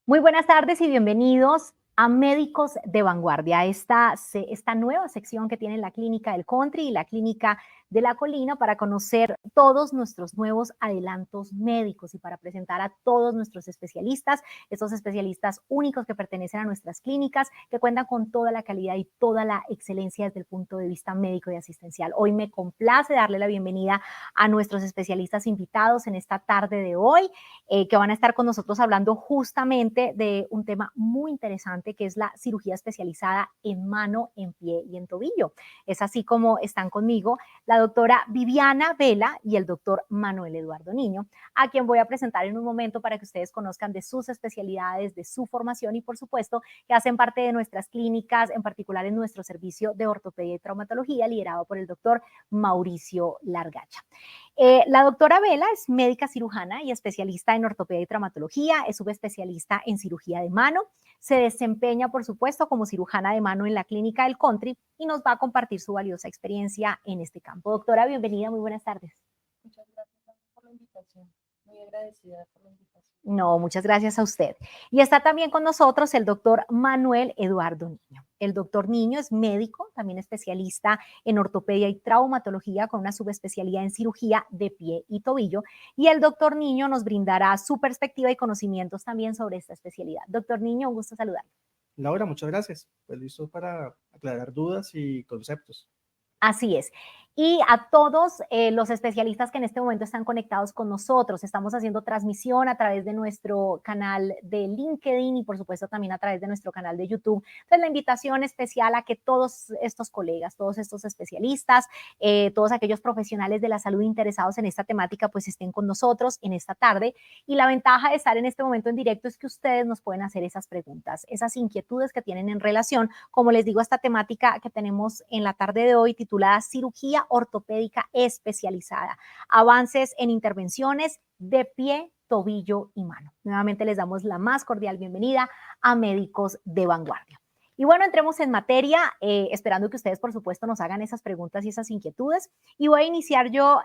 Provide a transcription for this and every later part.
Muy buenas tardes y bienvenidos a Médicos de Vanguardia, esta nueva sección que tiene la Clínica del Country y la Clínica de la Colina para conocer todos nuestros nuevos adelantos médicos y para presentar a todos nuestros especialistas, estos especialistas únicos que pertenecen a nuestras clínicas, que cuentan con toda la calidad y toda la excelencia desde el punto de vista médico y asistencial. Hoy me complace darle la bienvenida a nuestros especialistas invitados en esta tarde de hoy, que van a estar con nosotros hablando justamente de un tema muy interesante que es la cirugía especializada en mano, en pie y en tobillo. Es así como están conmigo la doctora Viviana Vela y el doctor Manuel Eduardo Niño, a quien voy a presentar en un momento para que ustedes conozcan de sus especialidades, de su formación y por supuesto que hacen parte de nuestras clínicas, en particular en nuestro servicio de ortopedia y traumatología liderado por el doctor Mauricio Largacha. La doctora Vela es médica cirujana y especialista en ortopedia y traumatología, es subespecialista en cirugía de mano, se desempeña, por supuesto, como cirujana de mano en la Clínica del Country y nos va a compartir su valiosa experiencia en este campo. Doctora, bienvenida, muy buenas tardes. Muchas gracias por la invitación, muy agradecida por la invitación. No, muchas gracias a usted. Y está también con nosotros el doctor Manuel Eduardo Niño. El doctor Niño es médico, también especialista en ortopedia y traumatología con una subespecialidad en cirugía de pie y tobillo. Y el doctor Niño nos brindará su perspectiva y conocimientos también sobre esta especialidad. Doctor Niño, un gusto saludarlo. Laura, muchas gracias. Pues listo para aclarar dudas y conceptos. Así es. Y a todos los especialistas que en este momento están conectados con nosotros, estamos haciendo transmisión a través de nuestro canal de LinkedIn y por supuesto también a través de nuestro canal de YouTube. Entonces la invitación especial a que todos estos colegas, todos estos especialistas, todos aquellos profesionales de la salud interesados en esta temática, pues estén con nosotros en esta tarde. Y la ventaja de estar en este momento en directo es que ustedes nos pueden hacer esas preguntas, esas inquietudes que tienen en relación, como les digo, a esta temática que tenemos en la tarde de hoy titulada Cirugía ortopédica especializada, avances en intervenciones de pie, tobillo y mano. Nuevamente les damos la más cordial bienvenida a Médicos de Vanguardia. Y bueno, entremos en materia, esperando que ustedes, por supuesto, nos hagan esas preguntas y esas inquietudes. Y voy a iniciar yo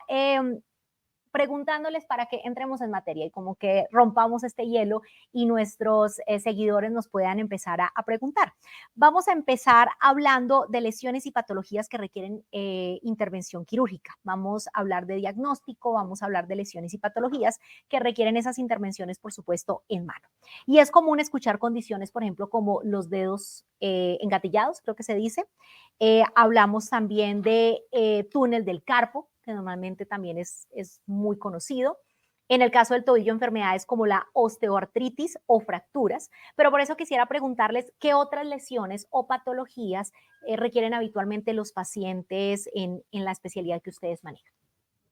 preguntándoles para que entremos en materia y como que rompamos este hielo y nuestros seguidores nos puedan empezar a preguntar. Vamos a empezar hablando de lesiones y patologías que requieren intervención quirúrgica. Vamos a hablar de diagnóstico, vamos a hablar de lesiones y patologías que requieren esas intervenciones, por supuesto, en mano. Y es común escuchar condiciones, por ejemplo, como los dedos engatillados, creo que se dice. Hablamos también de túnel del carpo, que normalmente también es muy conocido. En el caso del tobillo, enfermedades como la osteoartritis o fracturas, pero por eso quisiera preguntarles qué otras lesiones o patologías requieren habitualmente los pacientes en la especialidad que ustedes manejan.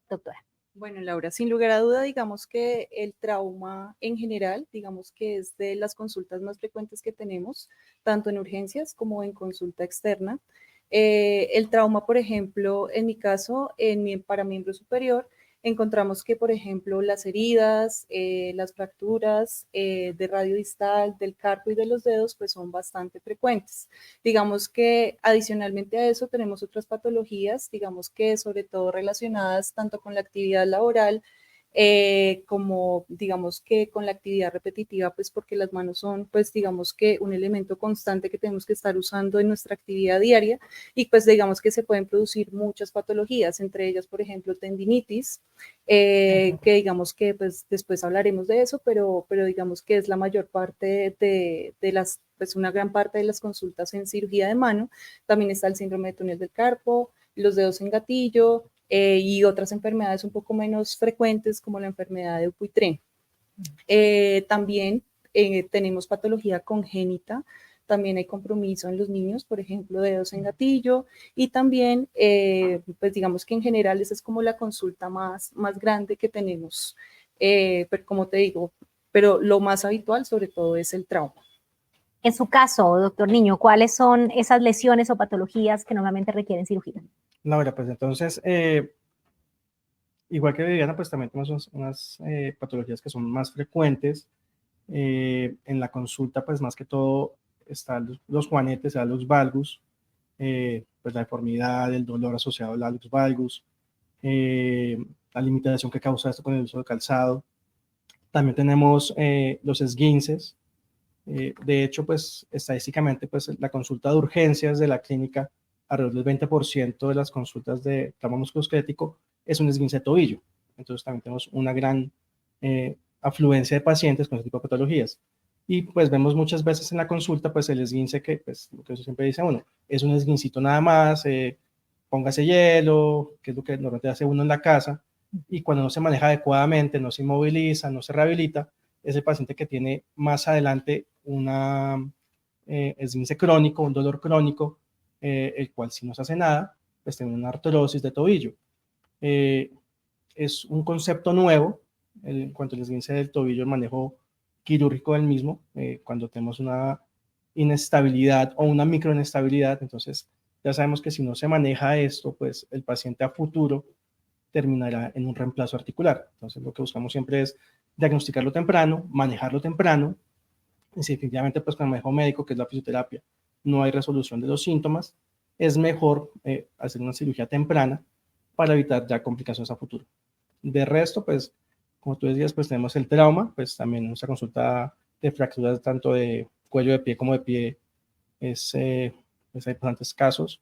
Doctora. Bueno, Laura, sin lugar a duda, digamos que el trauma en general, digamos que es de las consultas más frecuentes que tenemos, tanto en urgencias como en consulta externa. El trauma, por ejemplo, en mi caso, para miembro superior, encontramos que, por ejemplo, las heridas, las fracturas de radio distal, del carpo y de los dedos, pues son bastante frecuentes. Digamos que adicionalmente a eso tenemos otras patologías, digamos que sobre todo relacionadas tanto con la actividad laboral, como digamos que con la actividad repetitiva, pues porque las manos son pues digamos que un elemento constante que tenemos que estar usando en nuestra actividad diaria y pues digamos que se pueden producir muchas patologías, entre ellas por ejemplo tendinitis, que digamos que pues después hablaremos de eso, pero digamos que es la mayor parte de las, pues una gran parte de las consultas en cirugía de mano. También está el síndrome de túnel del carpo, los dedos en gatillo, y otras enfermedades un poco menos frecuentes como la enfermedad de Dupuytren. También tenemos patología congénita, también hay compromiso en los niños, por ejemplo, dedos en gatillo, y también, pues digamos que en general esa es como la consulta más grande que tenemos, pero como te digo, pero lo más habitual sobre todo es el trauma. En su caso, doctor Niño, ¿cuáles son esas lesiones o patologías que normalmente requieren cirugía? Laura, pues entonces, igual que Viviana, pues también tenemos unas patologías que son más frecuentes. En la consulta, pues más que todo, están los juanetes, el lux valgus, pues la deformidad, el dolor asociado al lux valgus, la limitación que causa esto con el uso de calzado. También tenemos los esguinces, De hecho, pues estadísticamente, pues la consulta de urgencias de la clínica, alrededor del 20% de las consultas de trauma musculoesquelético es un esguince de tobillo. Entonces también tenemos una gran afluencia de pacientes con ese tipo de patologías. Y pues vemos muchas veces en la consulta, pues el esguince que, pues lo que siempre dice uno, es un esguincito nada más, póngase hielo, que es lo que normalmente hace uno en la casa, y cuando no se maneja adecuadamente, no se inmoviliza, no se rehabilita, es el paciente que tiene más adelante una esguince crónico, un dolor crónico, el cual si no se hace nada, pues tiene una artrosis de tobillo. Es un concepto nuevo en cuanto al esguince del tobillo, el manejo quirúrgico del mismo, cuando tenemos una inestabilidad o una microinestabilidad, entonces ya sabemos que si no se maneja esto, pues el paciente a futuro terminará en un reemplazo articular. Entonces lo que buscamos siempre es diagnosticarlo temprano, manejarlo temprano, y si definitivamente pues con el manejo médico, que es la fisioterapia, no hay resolución de los síntomas, es mejor hacer una cirugía temprana para evitar ya complicaciones a futuro. De resto, pues, como tú decías, pues tenemos el trauma, pues también nuestra consulta de fracturas tanto de cuello de pie como de pie pues hay bastantes casos.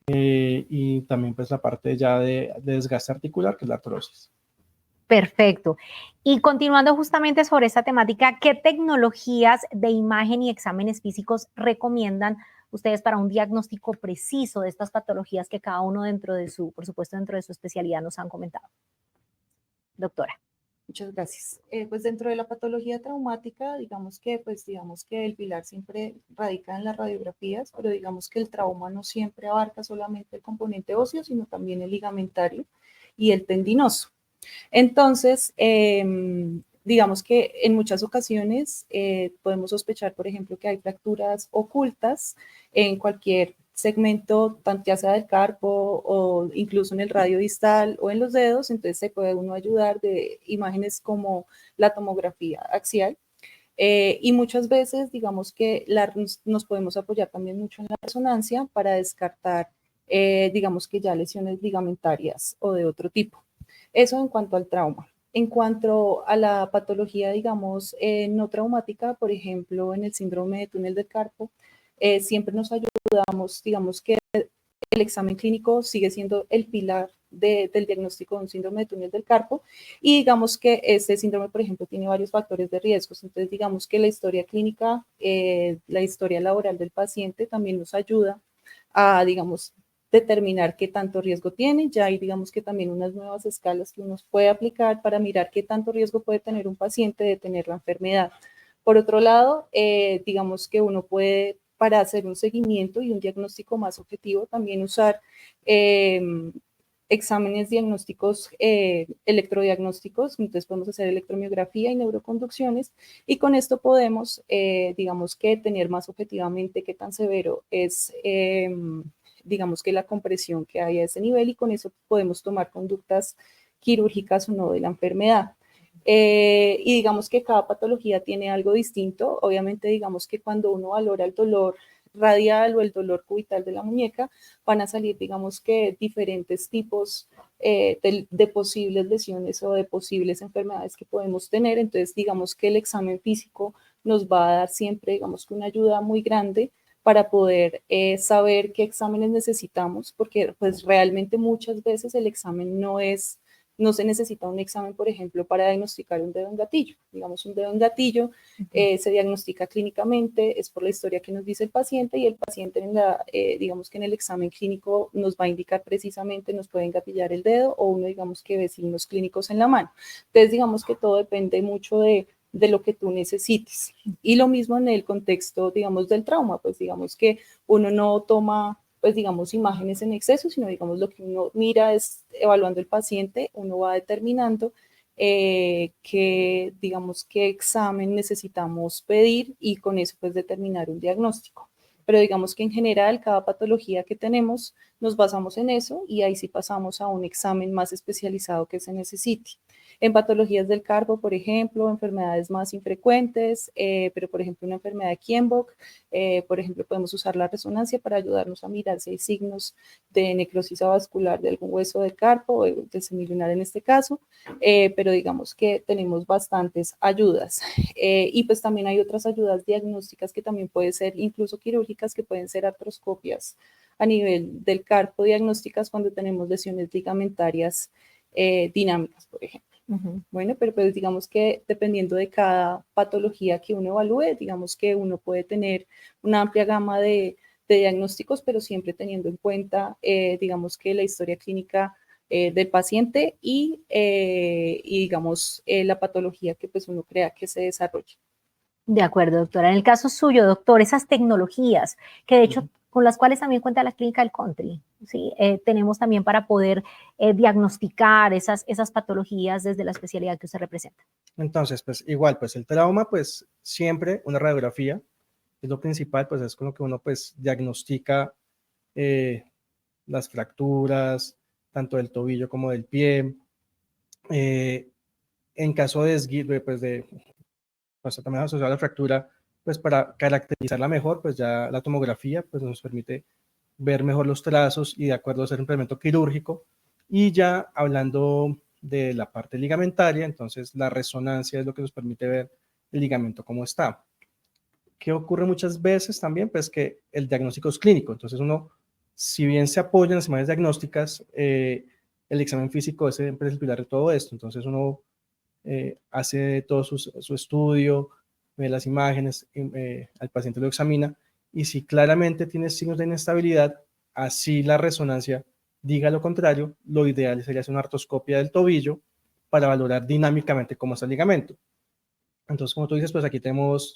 Y también pues la parte ya de desgaste articular, que es la artrosis. Perfecto. Y continuando justamente sobre esta temática, ¿qué tecnologías de imagen y exámenes físicos recomiendan ustedes para un diagnóstico preciso de estas patologías que cada uno dentro de su, por supuesto, dentro de su especialidad nos han comentado? Doctora. Muchas gracias. Pues dentro de la patología traumática, pues digamos que el pilar siempre radica en las radiografías, pero digamos que el trauma no siempre abarca solamente el componente óseo, sino también el ligamentario y el tendinoso. Entonces, digamos que en muchas ocasiones podemos sospechar, por ejemplo, que hay fracturas ocultas en cualquier segmento, tanto ya sea del carpo o incluso en el radio distal o en los dedos, entonces se puede uno ayudar de imágenes como la tomografía axial. Y muchas veces, digamos que nos podemos apoyar también mucho en la resonancia para descartar, digamos que ya lesiones ligamentarias o de otro tipo. Eso en cuanto al trauma. En cuanto a la patología, digamos, no traumática, por ejemplo, en el síndrome de túnel del carpo, siempre nos ayudamos, digamos que el examen clínico sigue siendo el pilar del diagnóstico de un síndrome de túnel del carpo y digamos que este síndrome, por ejemplo, tiene varios factores de riesgos. Entonces, digamos que la historia clínica, la historia laboral del paciente también nos ayuda a, digamos, determinar qué tanto riesgo tiene. Ya hay, digamos que también unas nuevas escalas que uno puede aplicar para mirar qué tanto riesgo puede tener un paciente de tener la enfermedad. Por otro lado, digamos que uno puede, para hacer un seguimiento y un diagnóstico más objetivo, también usar exámenes diagnósticos, electrodiagnósticos, entonces podemos hacer electromiografía y neuroconducciones y con esto podemos, digamos que tener más objetivamente qué tan severo es, digamos que la compresión que hay a ese nivel y con eso podemos tomar conductas quirúrgicas o no de la enfermedad. Y digamos que cada patología tiene algo distinto. Obviamente, digamos que cuando uno valora el dolor radial o el dolor cubital de la muñeca, van a salir, digamos que diferentes tipos de posibles lesiones o de posibles enfermedades que podemos tener. Entonces, digamos que el examen físico nos va a dar siempre, digamos que una ayuda muy grande para poder saber qué exámenes necesitamos, porque pues realmente muchas veces el examen no se necesita un examen, por ejemplo, para diagnosticar un dedo en gatillo. Digamos, un dedo en gatillo se diagnostica clínicamente, es por la historia que nos dice el paciente y el paciente, digamos que en el examen clínico nos va a indicar precisamente, nos puede engatillar el dedo o uno, digamos que ve signos clínicos en la mano. Entonces, digamos que todo depende mucho de lo que tú necesites. Y lo mismo en el contexto, digamos, del trauma, pues digamos que uno no toma pues digamos, imágenes en exceso, sino digamos lo que uno mira es evaluando el paciente, uno va determinando digamos, qué examen necesitamos pedir y con eso pues determinar un diagnóstico. Pero digamos que en general cada patología que tenemos nos basamos en eso y ahí sí pasamos a un examen más especializado que se necesite. En patologías del carpo, por ejemplo, enfermedades más infrecuentes, pero por ejemplo una enfermedad de Kienbock, por ejemplo, podemos usar la resonancia para ayudarnos a mirar si hay signos de necrosis avascular de algún hueso del carpo, o del semilunar en este caso, pero digamos que tenemos bastantes ayudas. Y pues también hay otras ayudas diagnósticas que también pueden ser incluso quirúrgicas, que pueden ser artroscopias a nivel del carpo, diagnósticas cuando tenemos lesiones ligamentarias dinámicas, por ejemplo. Bueno, pero pues digamos que dependiendo de cada patología que uno evalúe, digamos que uno puede tener una amplia gama de diagnósticos, pero siempre teniendo en cuenta, digamos que la historia clínica del paciente y digamos, la patología que pues uno crea que se desarrolle. De acuerdo, doctora. En el caso suyo, doctor, esas tecnologías que de hecho con las cuales también cuenta la clínica del Country, ¿sí? Tenemos también para poder diagnosticar esas patologías desde la especialidad que usted representa. Entonces, pues igual, pues el trauma, pues siempre una radiografía es lo principal, pues es con lo que uno pues diagnostica las fracturas, tanto del tobillo como del pie. En caso de esguince, pues también asociado a la fractura, pues para caracterizarla mejor, pues ya la tomografía pues nos permite ver mejor los trazos y de acuerdo a hacer un implemento quirúrgico. Y ya hablando de la parte ligamentaria, entonces la resonancia es lo que nos permite ver el ligamento cómo está. ¿Qué ocurre muchas veces también? Pues que el diagnóstico es clínico, entonces uno, si bien se apoya en las imágenes diagnósticas, el examen físico siempre es el pilar de todo esto, entonces uno hace todo su estudio, ve las imágenes, al paciente lo examina, y si claramente tiene signos de inestabilidad, así la resonancia diga lo contrario, lo ideal sería hacer una artroscopia del tobillo para valorar dinámicamente cómo está el ligamento. Entonces, como tú dices, pues aquí tenemos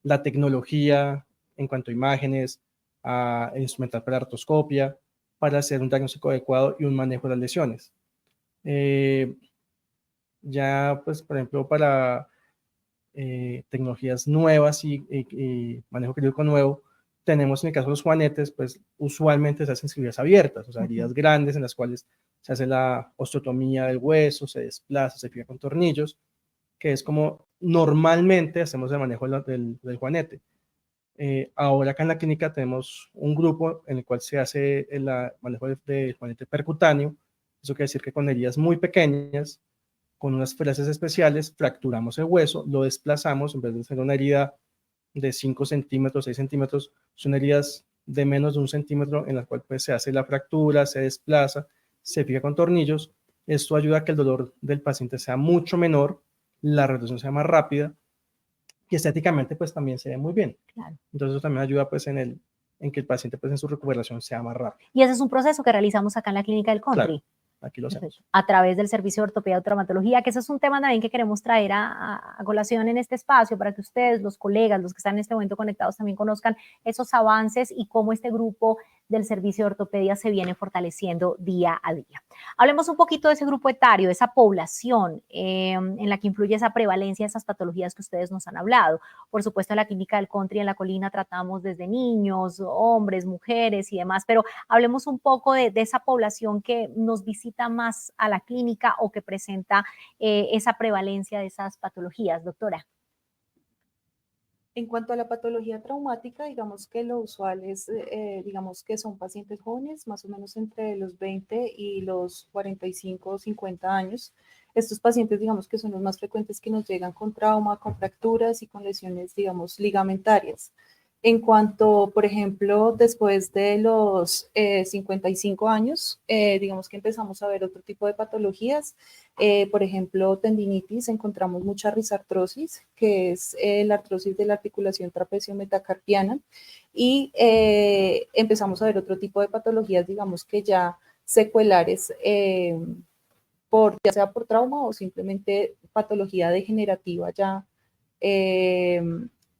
la tecnología en cuanto a imágenes, a instrumental para artroscopia, para hacer un diagnóstico adecuado y un manejo de las lesiones. Ya, pues, por ejemplo, para tecnologías nuevas y manejo quirúrgico nuevo, tenemos en el caso de los juanetes, pues usualmente se hacen cirugías abiertas, o sea, heridas grandes en las cuales se hace la osteotomía del hueso, se desplaza, se fija con tornillos, que es como normalmente hacemos el manejo del juanete. Ahora acá en la clínica tenemos un grupo en el cual se hace el manejo del juanete percutáneo, eso quiere decir que con heridas muy pequeñas, con unas frases especiales, fracturamos el hueso, lo desplazamos, en vez de ser una herida de 5 centímetros, 6 centímetros, son heridas de menos de 1 centímetro en las cuales pues, se hace la fractura, se desplaza, se fija con tornillos. Esto ayuda a que el dolor del paciente sea mucho menor, la reducción sea más rápida y estéticamente pues también se ve muy bien. Claro. Entonces eso también ayuda pues en que el paciente pues en su recuperación sea más rápido. Y ese es un proceso que realizamos acá en la clínica del Country. Claro. Aquí lo hacemos. A través del servicio de ortopedia y traumatología, que eso es un tema también que queremos traer a colación en este espacio para que ustedes, los colegas, los que están en este momento conectados, también conozcan esos avances y cómo este grupo del servicio de ortopedia se viene fortaleciendo día a día. Hablemos un poquito de ese grupo etario, de esa población en la que influye esa prevalencia de esas patologías que ustedes nos han hablado. Por supuesto, en la clínica del Country, en la Colina, tratamos desde niños, hombres, mujeres y demás, pero hablemos un poco de esa población que nos visita más a la clínica o que presenta esa prevalencia de esas patologías, doctora. En cuanto a la patología traumática, digamos que lo usual es, digamos que son pacientes jóvenes, más o menos entre los 20 y los 45 o 50 años. Estos pacientes, digamos que son los más frecuentes que nos llegan con trauma, con fracturas y con lesiones, digamos, ligamentarias. En cuanto, por ejemplo, después de los 55 años, digamos que empezamos a ver otro tipo de patologías. Por ejemplo, tendinitis, encontramos mucha risartrosis, que es la artrosis de la articulación trapecio-metacarpiana. Y empezamos a ver otro tipo de patologías, digamos que ya secuelares, ya sea por trauma o simplemente patología degenerativa ya.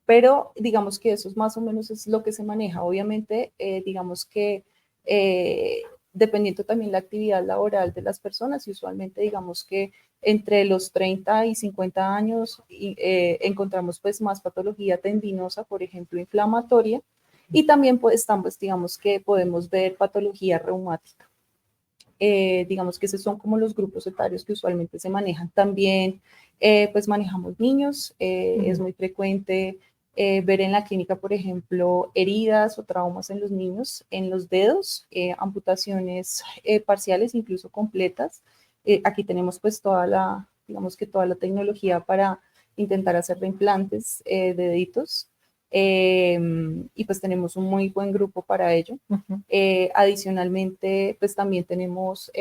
Pero digamos que eso es más o menos es lo que se maneja. Obviamente, digamos que dependiendo también la actividad laboral de las personas, y usualmente digamos que entre los 30 y 50 años encontramos pues más patología tendinosa, por ejemplo, inflamatoria, y también pues estamos, digamos que podemos ver patología reumática. Digamos que esos son como los grupos etarios que usualmente se manejan. También pues manejamos niños, es muy frecuente ver en la clínica, por ejemplo, heridas o traumas en los niños, en los dedos, amputaciones parciales, incluso completas. Aquí tenemos pues digamos que toda la tecnología para intentar hacer reimplantes de deditos. Y pues tenemos un muy buen grupo para ello. Adicionalmente, pues también tenemos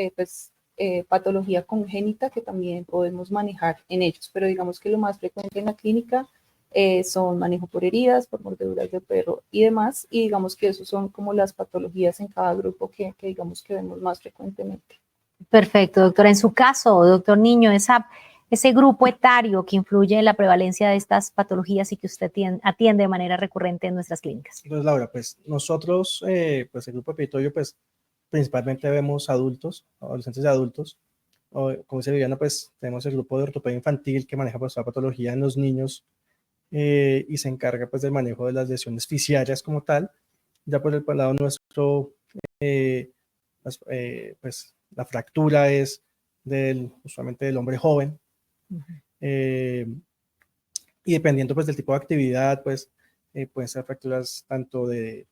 patología congénita que también podemos manejar en ellos, pero digamos que lo más frecuente en la clínica son manejo por heridas, por mordeduras de perro y demás, y digamos que esos son como las patologías en cada grupo que digamos que vemos más frecuentemente. Perfecto, doctora. En su caso, doctor Niño, ese grupo etario que influye en la prevalencia de estas patologías y que usted atiende de manera recurrente en nuestras clínicas. Entonces, Laura, pues nosotros, pues el grupo Epitoyo, pues principalmente vemos adultos, adolescentes y adultos. Como dice Viviana, pues tenemos el grupo de ortopedia infantil que maneja pues la patología en los niños y se encarga pues del manejo de las lesiones fisiarias como tal. Ya por el lado nuestro, pues la fractura es usualmente del hombre joven. Y dependiendo pues del tipo de actividad, pues pueden ser fracturas tanto de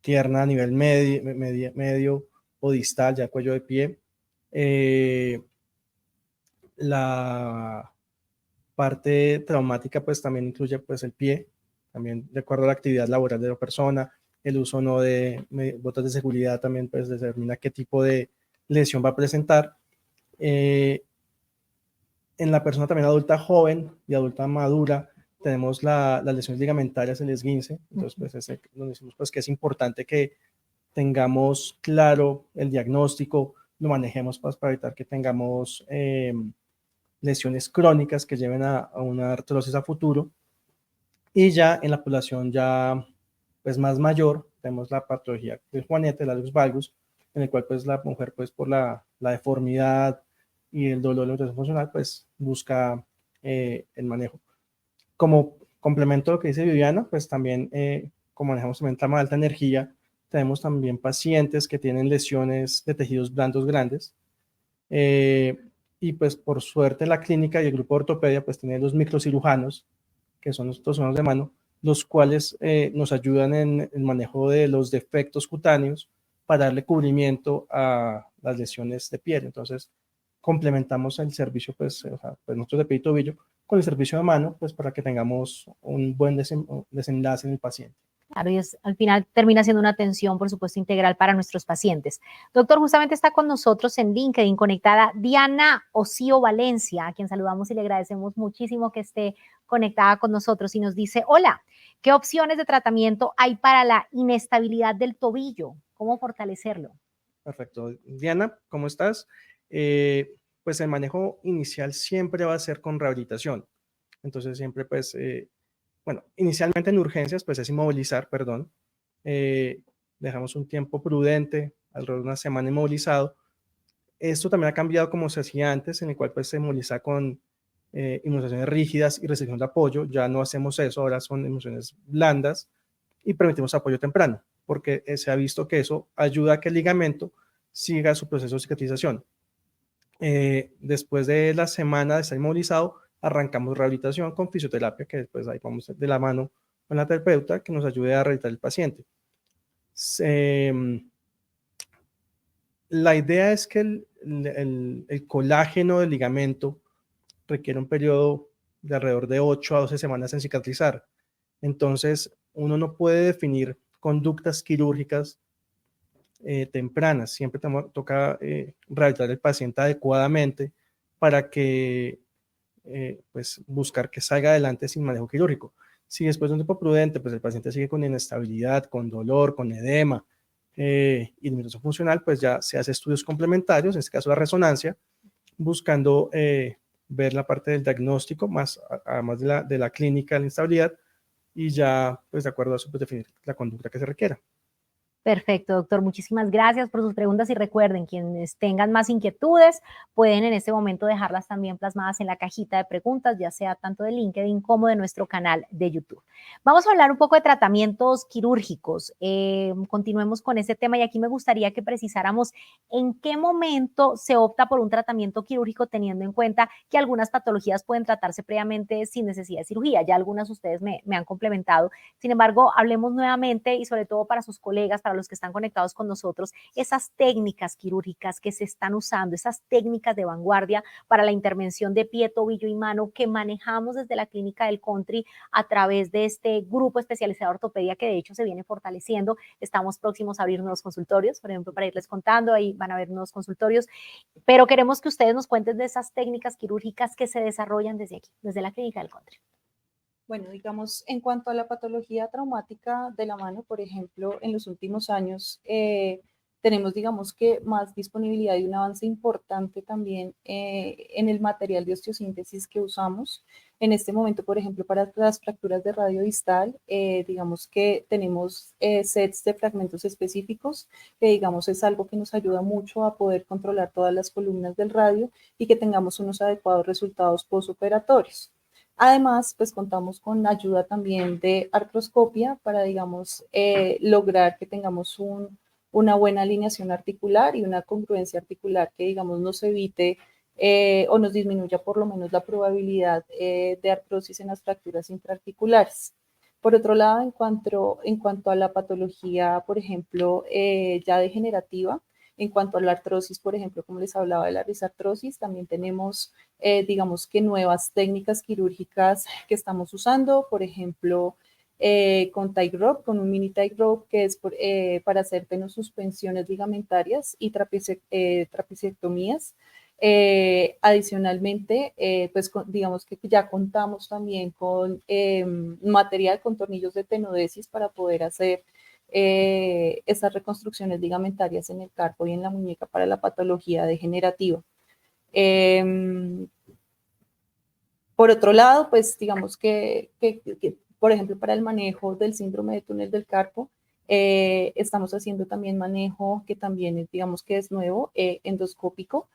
pierna a nivel medio o distal, ya cuello de pie. La parte traumática pues también incluye pues el pie, también de acuerdo a la actividad laboral de la persona, el uso o no de botas de seguridad también pues determina qué tipo de lesión va a presentar. En la persona también adulta joven y adulta madura tenemos las lesiones ligamentarias, el esguince. Entonces, pues, nos decimos pues, que es importante que tengamos claro el diagnóstico, lo manejemos pues, para evitar que tengamos lesiones crónicas que lleven a una artrosis a futuro. Y ya en la población ya pues, más mayor, tenemos la patología del juanete, la lux valgus, en el cual pues, la mujer pues, por la deformidad y el dolor de la funcional, pues busca el manejo. Como complemento a lo que dice Viviana, pues también, como manejamos también trama de alta energía, tenemos también pacientes que tienen lesiones de tejidos blandos grandes. Y pues por suerte la clínica y el grupo de ortopedia pues tiene los microcirujanos, que son los torsoneros de mano, los cuales nos ayudan en el manejo de los defectos cutáneos para darle cubrimiento a las lesiones de piel. Entonces, complementamos el servicio, pues nosotros de pie y tobillo, con el servicio de mano, pues para que tengamos un buen desenlace en el paciente. Claro, y al final termina siendo una atención, por supuesto, integral para nuestros pacientes. Doctor, justamente está con nosotros en LinkedIn conectada Diana Osío Valencia, a quien saludamos y le agradecemos muchísimo que esté conectada con nosotros y nos dice, hola, ¿qué opciones de tratamiento hay para la inestabilidad del tobillo? ¿Cómo fortalecerlo? Perfecto. Diana, ¿cómo estás? Pues el manejo inicial siempre va a ser con rehabilitación. Entonces siempre pues, bueno, inicialmente en urgencias pues es inmovilizar, perdón. Dejamos un tiempo prudente, alrededor de una semana inmovilizado. Esto también ha cambiado como se hacía antes, en el cual pues se inmoviliza con inmunizaciones rígidas y restricción de apoyo. Ya no hacemos eso, ahora son inmunizaciones blandas y permitimos apoyo temprano, porque se ha visto que eso ayuda a que el ligamento siga su proceso de cicatrización. Después de la semana de estar inmovilizado, arrancamos rehabilitación con fisioterapia, que después ahí vamos de la mano con la terapeuta que nos ayude a rehabilitar el paciente. La idea es que el colágeno del ligamento requiere un periodo de alrededor de 8 a 12 semanas en cicatrizar. Entonces, uno no puede definir conductas quirúrgicas tempranas. Siempre toca rehabilitar al paciente adecuadamente para que pues buscar que salga adelante sin manejo quirúrgico. Si después de un tiempo prudente, pues el paciente sigue con inestabilidad, con dolor, con edema y limitación funcional, pues ya se hace estudios complementarios, en este caso la resonancia, buscando ver la parte del diagnóstico, además de la clínica, la instabilidad, y ya, pues de acuerdo a eso, pues definir la conducta que se requiera. Perfecto, doctor. Muchísimas gracias por sus preguntas y recuerden, quienes tengan más inquietudes pueden en este momento dejarlas también plasmadas en la cajita de preguntas, ya sea tanto de LinkedIn como de nuestro canal de YouTube. Vamos a hablar un poco de tratamientos quirúrgicos. Continuemos con ese tema y aquí me gustaría que precisáramos en qué momento se opta por un tratamiento quirúrgico teniendo en cuenta que algunas patologías pueden tratarse previamente sin necesidad de cirugía. Ya algunas ustedes me han complementado. Sin embargo, hablemos nuevamente y sobre todo para sus colegas, para los que están conectados con nosotros, esas técnicas quirúrgicas que se están usando, esas técnicas de vanguardia para la intervención de pie, tobillo y mano que manejamos desde la clínica del Country a través de este grupo especializado de ortopedia que de hecho se viene fortaleciendo. Estamos próximos a abrir nuevos consultorios, por ejemplo, para irles contando, ahí van a haber nuevos consultorios, pero queremos que ustedes nos cuenten de esas técnicas quirúrgicas que se desarrollan desde aquí, desde la clínica del Country. Bueno, digamos, en cuanto a la patología traumática de la mano, por ejemplo, en los últimos años tenemos, digamos que, más disponibilidad y un avance importante también en el material de osteosíntesis que usamos. En este momento, por ejemplo, para las fracturas de radio distal, digamos que tenemos sets de fragmentos específicos, que digamos es algo que nos ayuda mucho a poder controlar todas las columnas del radio y que tengamos unos adecuados resultados postoperatorios. Además, pues contamos con ayuda también de artroscopia para, digamos, lograr que tengamos una buena alineación articular y una congruencia articular que, digamos, nos evite o nos disminuya por lo menos la probabilidad de artrosis en las fracturas intraarticulares. Por otro lado, en cuanto a la patología, por ejemplo, ya degenerativa, en cuanto a la artrosis, por ejemplo, como les hablaba de la risartrosis, también tenemos, digamos que nuevas técnicas quirúrgicas que estamos usando, por ejemplo, con tie rope, con un mini tie rope que es para hacer tenosuspensiones ligamentarias y trapecectomías. Adicionalmente, pues digamos que ya contamos también con material con tornillos de tenodesis para poder hacer esas reconstrucciones ligamentarias en el carpo y en la muñeca para la patología degenerativa. Por otro lado, pues digamos que, por ejemplo, para el manejo del síndrome de túnel del carpo, estamos haciendo también manejo que también es, digamos que es nuevo, endoscópico,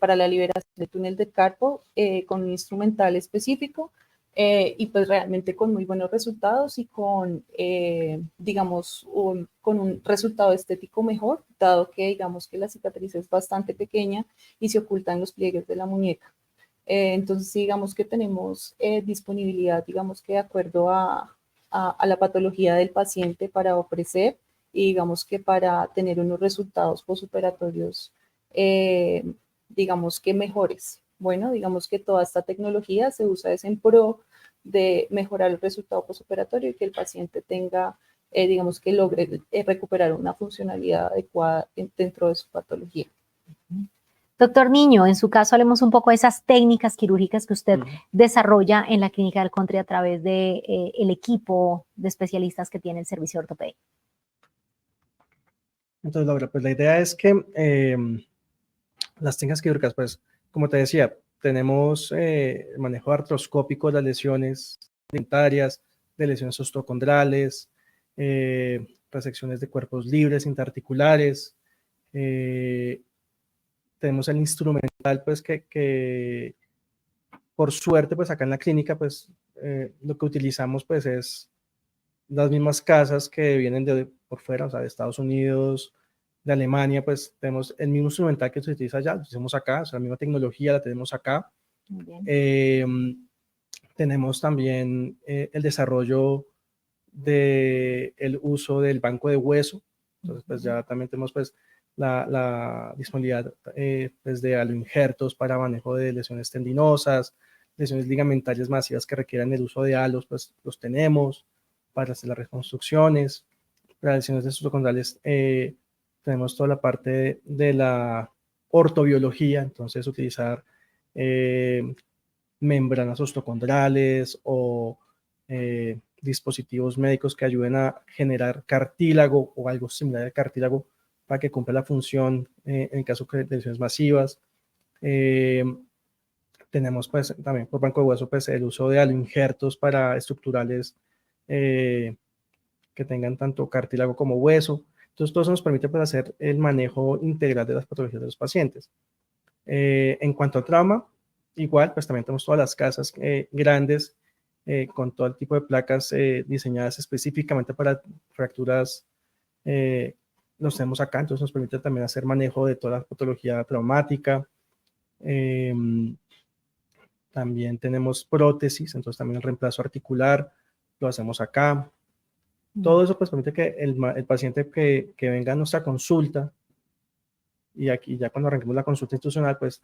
para la liberación del túnel del carpo con un instrumental específico y pues realmente con muy buenos resultados y con, digamos, con un resultado estético mejor, dado que digamos que la cicatriz es bastante pequeña y se oculta en los pliegues de la muñeca. Entonces, digamos que tenemos disponibilidad, digamos que de acuerdo a la patología del paciente para ofrecer y digamos que para tener unos resultados postoperatorios, digamos que mejores. Bueno, digamos que toda esta tecnología se usa en pro de mejorar el resultado postoperatorio y que el paciente tenga, digamos que logre recuperar una funcionalidad adecuada dentro de su patología. Doctor Niño, en su caso hablemos un poco de esas técnicas quirúrgicas que usted desarrolla en la clínica del Country a través de el equipo de especialistas que tiene el servicio ortopedia. Entonces, Laura, pues la idea es que las técnicas quirúrgicas, pues, como te decía, tenemos el manejo artroscópico de las lesiones ligamentarias, de lesiones osteocondrales, resecciones de cuerpos libres, interarticulares. Tenemos el instrumental, pues, que por suerte, pues, acá en la clínica, pues, lo que utilizamos, pues, es las mismas casas que vienen de por fuera, o sea, de Estados Unidos, de Alemania, pues tenemos el mismo instrumental que se utiliza allá, lo utilizamos acá, o sea, la misma tecnología la tenemos acá. Muy bien. Tenemos también el desarrollo del uso del banco de hueso, entonces pues ya también tenemos pues la disponibilidad pues, de aloinjertos para manejo de lesiones tendinosas, lesiones ligamentarias masivas que requieran el uso de halos, pues los tenemos para hacer las reconstrucciones. Para lesiones de osteocondrales tenemos toda la parte de la ortobiología, entonces utilizar membranas osteocondrales o dispositivos médicos que ayuden a generar cartílago o algo similar al cartílago para que cumpla la función en caso de lesiones masivas. Tenemos pues también por banco de hueso pues el uso de aloinjertos para estructurales que tengan tanto cartílago como hueso. Entonces, todo eso nos permite pues, hacer el manejo integral de las patologías de los pacientes. En cuanto a trauma, igual, pues también tenemos todas las casas grandes con todo el tipo de placas diseñadas específicamente para fracturas. Los tenemos acá, entonces nos permite también hacer manejo de toda la patología traumática. También tenemos prótesis, entonces también el reemplazo articular lo hacemos acá. Todo eso pues permite que el paciente que venga a nuestra consulta, y aquí ya cuando arranquemos la consulta institucional, pues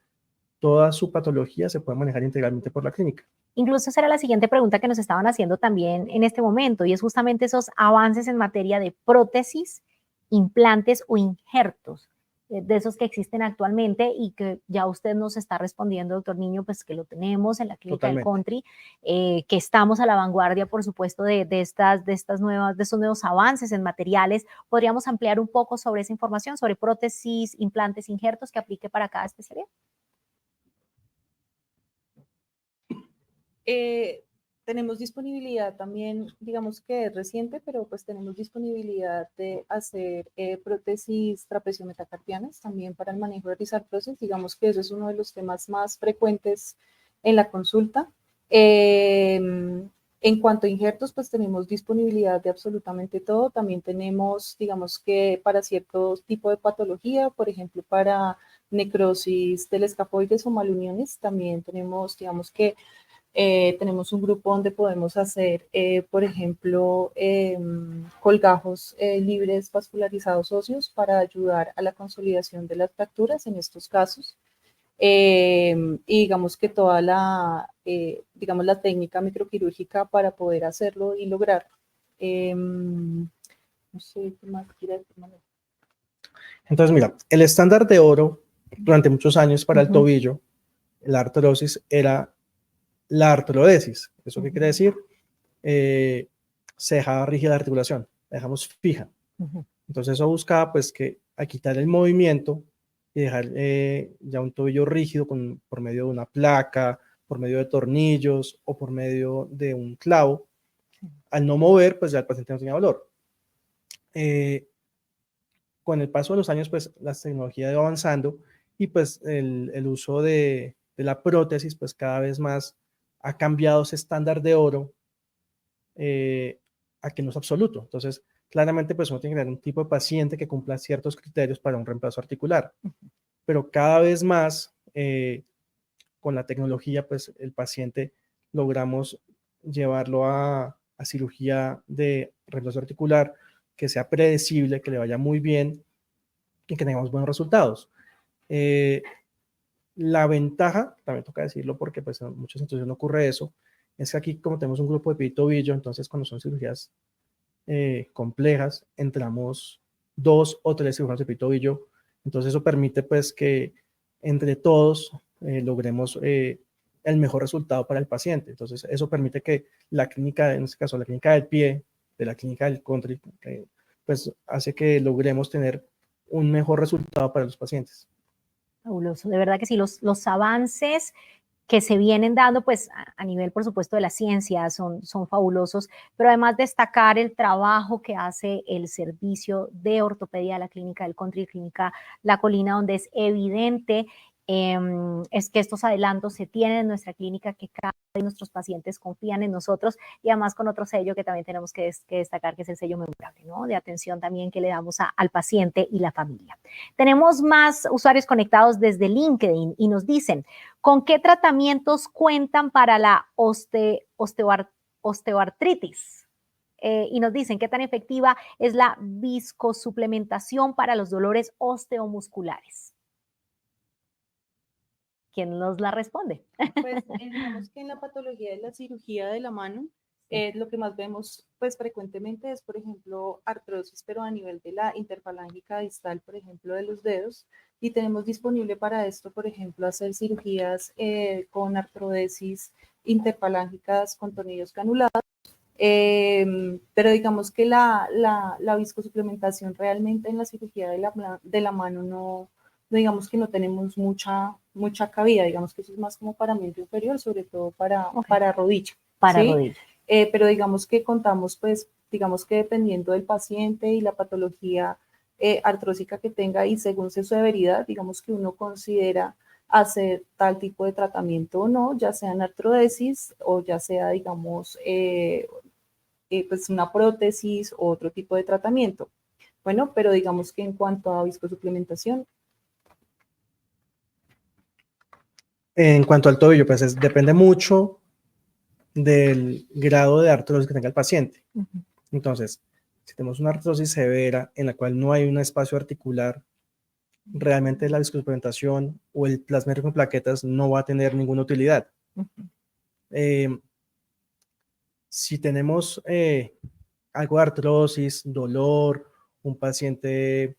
toda su patología se puede manejar integralmente por la clínica. Incluso esa era la siguiente pregunta que nos estaban haciendo también en este momento, y es justamente esos avances en materia de prótesis, implantes o injertos, de esos que existen actualmente y que ya usted nos está respondiendo, doctor Niño, pues que lo tenemos en la clínica del Country, que estamos a la vanguardia, por supuesto, de estos nuevos avances en materiales. ¿Podríamos ampliar un poco sobre esa información, sobre prótesis, implantes, injertos que aplique para cada especialidad? Tenemos disponibilidad también, digamos que es reciente, pero pues tenemos disponibilidad de hacer prótesis trapecio-metacarpianas también para el manejo de risartrosis. Digamos que eso es uno de los temas más frecuentes en la consulta. En cuanto a injertos, pues tenemos disponibilidad de absolutamente todo. También tenemos, digamos que para cierto tipo de patología, por ejemplo, para necrosis del escafoides o maluniones, también tenemos, digamos que tenemos un grupo donde podemos hacer, por ejemplo, colgajos libres vascularizados óseos para ayudar a la consolidación de las fracturas en estos casos. Y digamos que toda digamos, la técnica microquirúrgica para poder hacerlo y lograrlo. No sé qué más quiere decir, Manuel. Entonces, mira, el estándar de oro durante muchos años para el tobillo, la artrosis, era la artrodesis. ¿Eso qué quiere decir? Se dejaba rígida la articulación, la dejamos fija. Entonces eso buscaba pues que a quitar el movimiento y dejar ya un tobillo rígido por medio de una placa, por medio de tornillos o por medio de un clavo. Al no mover, pues ya el paciente no tenía dolor. Con el paso de los años, pues la tecnología iba avanzando y pues el uso de la prótesis, pues cada vez más ha cambiado ese estándar de oro a que no es absoluto. Entonces, claramente, pues uno tiene que tener un tipo de paciente que cumpla ciertos criterios para un reemplazo articular. Pero cada vez más, con la tecnología, pues el paciente logramos llevarlo a cirugía de reemplazo articular que sea predecible, que le vaya muy bien y que tengamos buenos resultados. La ventaja, también toca decirlo porque pues en muchas situaciones no ocurre eso, es que aquí como tenemos un grupo de pie-tobillo, entonces cuando son cirugías complejas, entramos 2 o 3 cirujanos de pie-tobillo, entonces eso permite pues que entre todos logremos el mejor resultado para el paciente. Entonces eso permite que la clínica, en este caso la clínica del pie, de la clínica del country, pues hace que logremos tener un mejor resultado para los pacientes. Fabuloso, de verdad que sí, los avances que se vienen dando, pues a nivel, por supuesto, de la ciencia, son fabulosos, pero además destacar el trabajo que hace el servicio de ortopedia de la clínica del Country, clínica La Colina, donde es evidente es que estos adelantos se tienen en nuestra clínica, que cada vez nuestros pacientes confían en nosotros y además con otro sello que también tenemos que destacar, que es el sello memorable, ¿no? De atención también que le damos al paciente y la familia. Tenemos más usuarios conectados desde LinkedIn y nos dicen, ¿con qué tratamientos cuentan para la osteoartritis? Y nos dicen qué tan efectiva es la viscosuplementación para los dolores osteomusculares. ¿Quién nos la responde? Pues digamos que en la patología de la cirugía de la mano, lo que más vemos pues frecuentemente es, por ejemplo, artrosis, pero a nivel de la interfalángica distal, por ejemplo, de los dedos, y tenemos disponible para esto, por ejemplo, hacer cirugías con artrodesis interfalángicas con tornillos canulados, pero digamos que la viscosuplementación realmente en la cirugía de la mano no digamos que no tenemos mucha cabida, digamos que eso es más como para miembro inferior, sobre todo para rodilla. Para ¿sí? rodilla. Pero digamos que contamos, pues, digamos que dependiendo del paciente y la patología, artrósica que tenga y según su severidad, digamos que uno considera hacer tal tipo de tratamiento o no, ya sea en artrodesis o ya sea, digamos, pues una prótesis o otro tipo de tratamiento. Bueno, pero digamos que en cuanto a viscosuplementación. En cuanto al tobillo, pues depende mucho del grado de artrosis que tenga el paciente. Entonces, si tenemos una artrosis severa en la cual no hay un espacio articular, realmente la viscosuplementación o el plasmero con plaquetas no va a tener ninguna utilidad. Si tenemos algo de artrosis, dolor, un paciente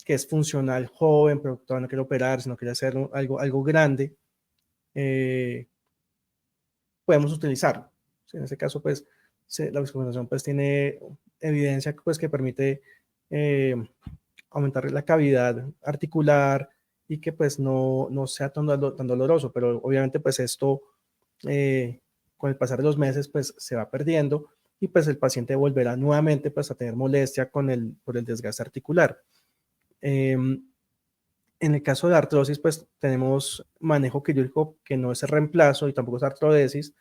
que es funcional, joven, pero todavía no quiere operar, sino quiere hacer algo grande, podemos utilizarlo. En ese caso, pues, la viscosuplementación pues, tiene evidencia pues, que permite aumentar la cavidad articular y que pues no sea tan doloroso, pero obviamente pues esto con el pasar de los meses pues se va perdiendo y pues el paciente volverá nuevamente pues a tener molestia por el desgaste articular. En el caso de artrosis pues tenemos manejo quirúrgico que no es el reemplazo y tampoco es artrodesis,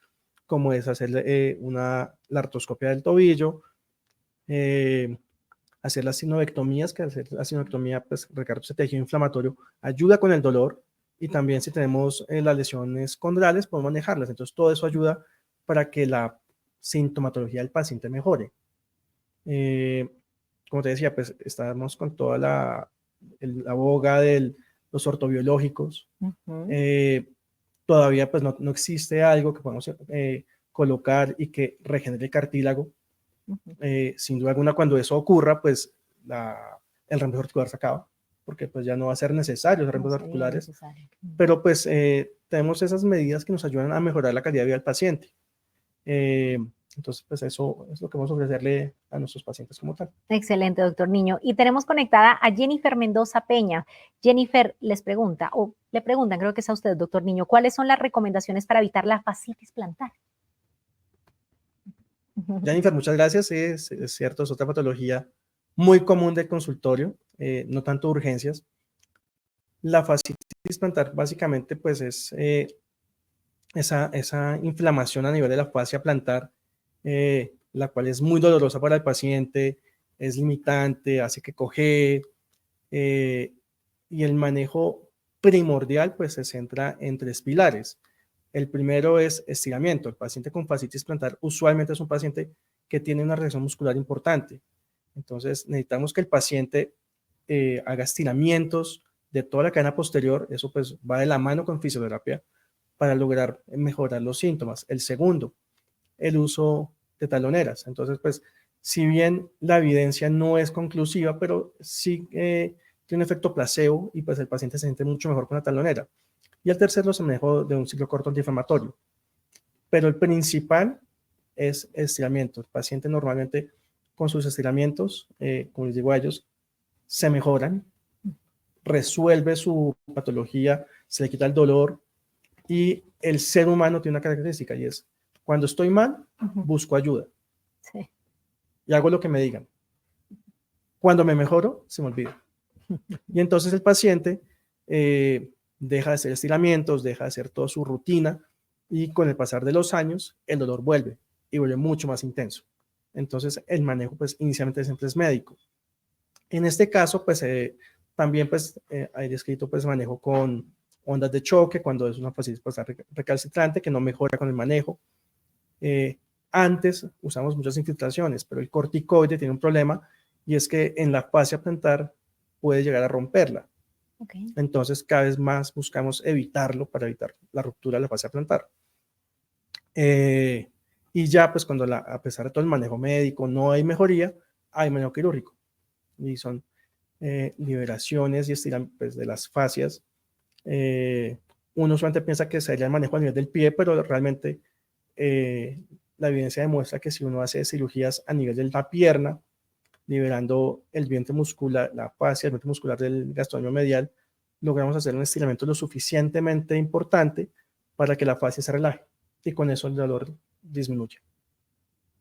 como es hacer la artroscopia del tobillo, hacer las sinovectomías, que hacer la sinovectomía, pues recargar ese tejido inflamatorio ayuda con el dolor y también si tenemos las lesiones condrales podemos manejarlas. Entonces todo eso ayuda para que la sintomatología del paciente mejore. Como te decía, pues estamos con toda la boga de los ortobiológicos. Todavía pues no existe algo que podamos colocar y que regenere el cartílago. Sin duda alguna, cuando eso ocurra, pues el reemplazo articular se acaba, porque pues ya no va a ser necesario los reemplazos articulares, pero pues tenemos esas medidas que nos ayudan a mejorar la calidad de vida del paciente. Entonces, pues eso es lo que vamos a ofrecerle a nuestros pacientes como tal. Excelente, doctor Niño. Y tenemos conectada a Jennifer Mendoza Peña. Jennifer les pregunta, o le preguntan, creo que es a usted, doctor Niño, ¿cuáles son las recomendaciones para evitar la fascitis plantar? Jennifer, muchas gracias. Es cierto, es otra patología muy común del consultorio, no tanto urgencias. La fascitis plantar básicamente pues es esa inflamación a nivel de la fascia plantar, la cual es muy dolorosa para el paciente, es limitante, hace que cojee, y el manejo primordial pues se centra en 3 pilares. El primero es estiramiento. El paciente con fascitis plantar usualmente es un paciente que tiene una reacción muscular importante. Entonces necesitamos que el paciente haga estiramientos de toda la cadena posterior. Eso pues va de la mano con fisioterapia para lograr mejorar los síntomas. El segundo, el uso de taloneras. Entonces pues si bien la evidencia no es conclusiva, pero sí tiene un efecto placebo y pues el paciente se siente mucho mejor con la talonera. Y el tercero es el manejo de un ciclo corto antiinflamatorio. Pero el principal es estiramiento. El paciente normalmente con sus estiramientos, como les digo a ellos, se mejoran, resuelve su patología, se le quita el dolor y el ser humano tiene una característica y es, cuando estoy mal, busco ayuda. Sí. Y hago lo que me digan. Cuando me mejoro, se me olvida. Y entonces el paciente deja de hacer estiramientos, deja de hacer toda su rutina y con el pasar de los años el dolor vuelve y vuelve mucho más intenso. Entonces el manejo pues inicialmente siempre es médico. En este caso pues también pues hay descrito pues manejo con ondas de choque cuando es una fascitis pues, recalcitrante que no mejora con el manejo. Antes usamos muchas infiltraciones, pero el corticoide tiene un problema y es que en la fascia plantar puede llegar a romperla. Okay. Entonces, cada vez más buscamos evitarlo para evitar la ruptura de la fascia plantar. Y ya, pues, cuando a pesar de todo el manejo médico no hay mejoría, hay manejo quirúrgico. Y son liberaciones y estiramientos pues, de las fascias. Uno solamente piensa que sería el manejo a nivel del pie, pero realmente la evidencia demuestra que si uno hace cirugías a nivel de la pierna, liberando el vientre muscular, la fascia, el vientre muscular del gastrocnemio medial, logramos hacer un estiramiento lo suficientemente importante para que la fascia se relaje y con eso el dolor disminuye.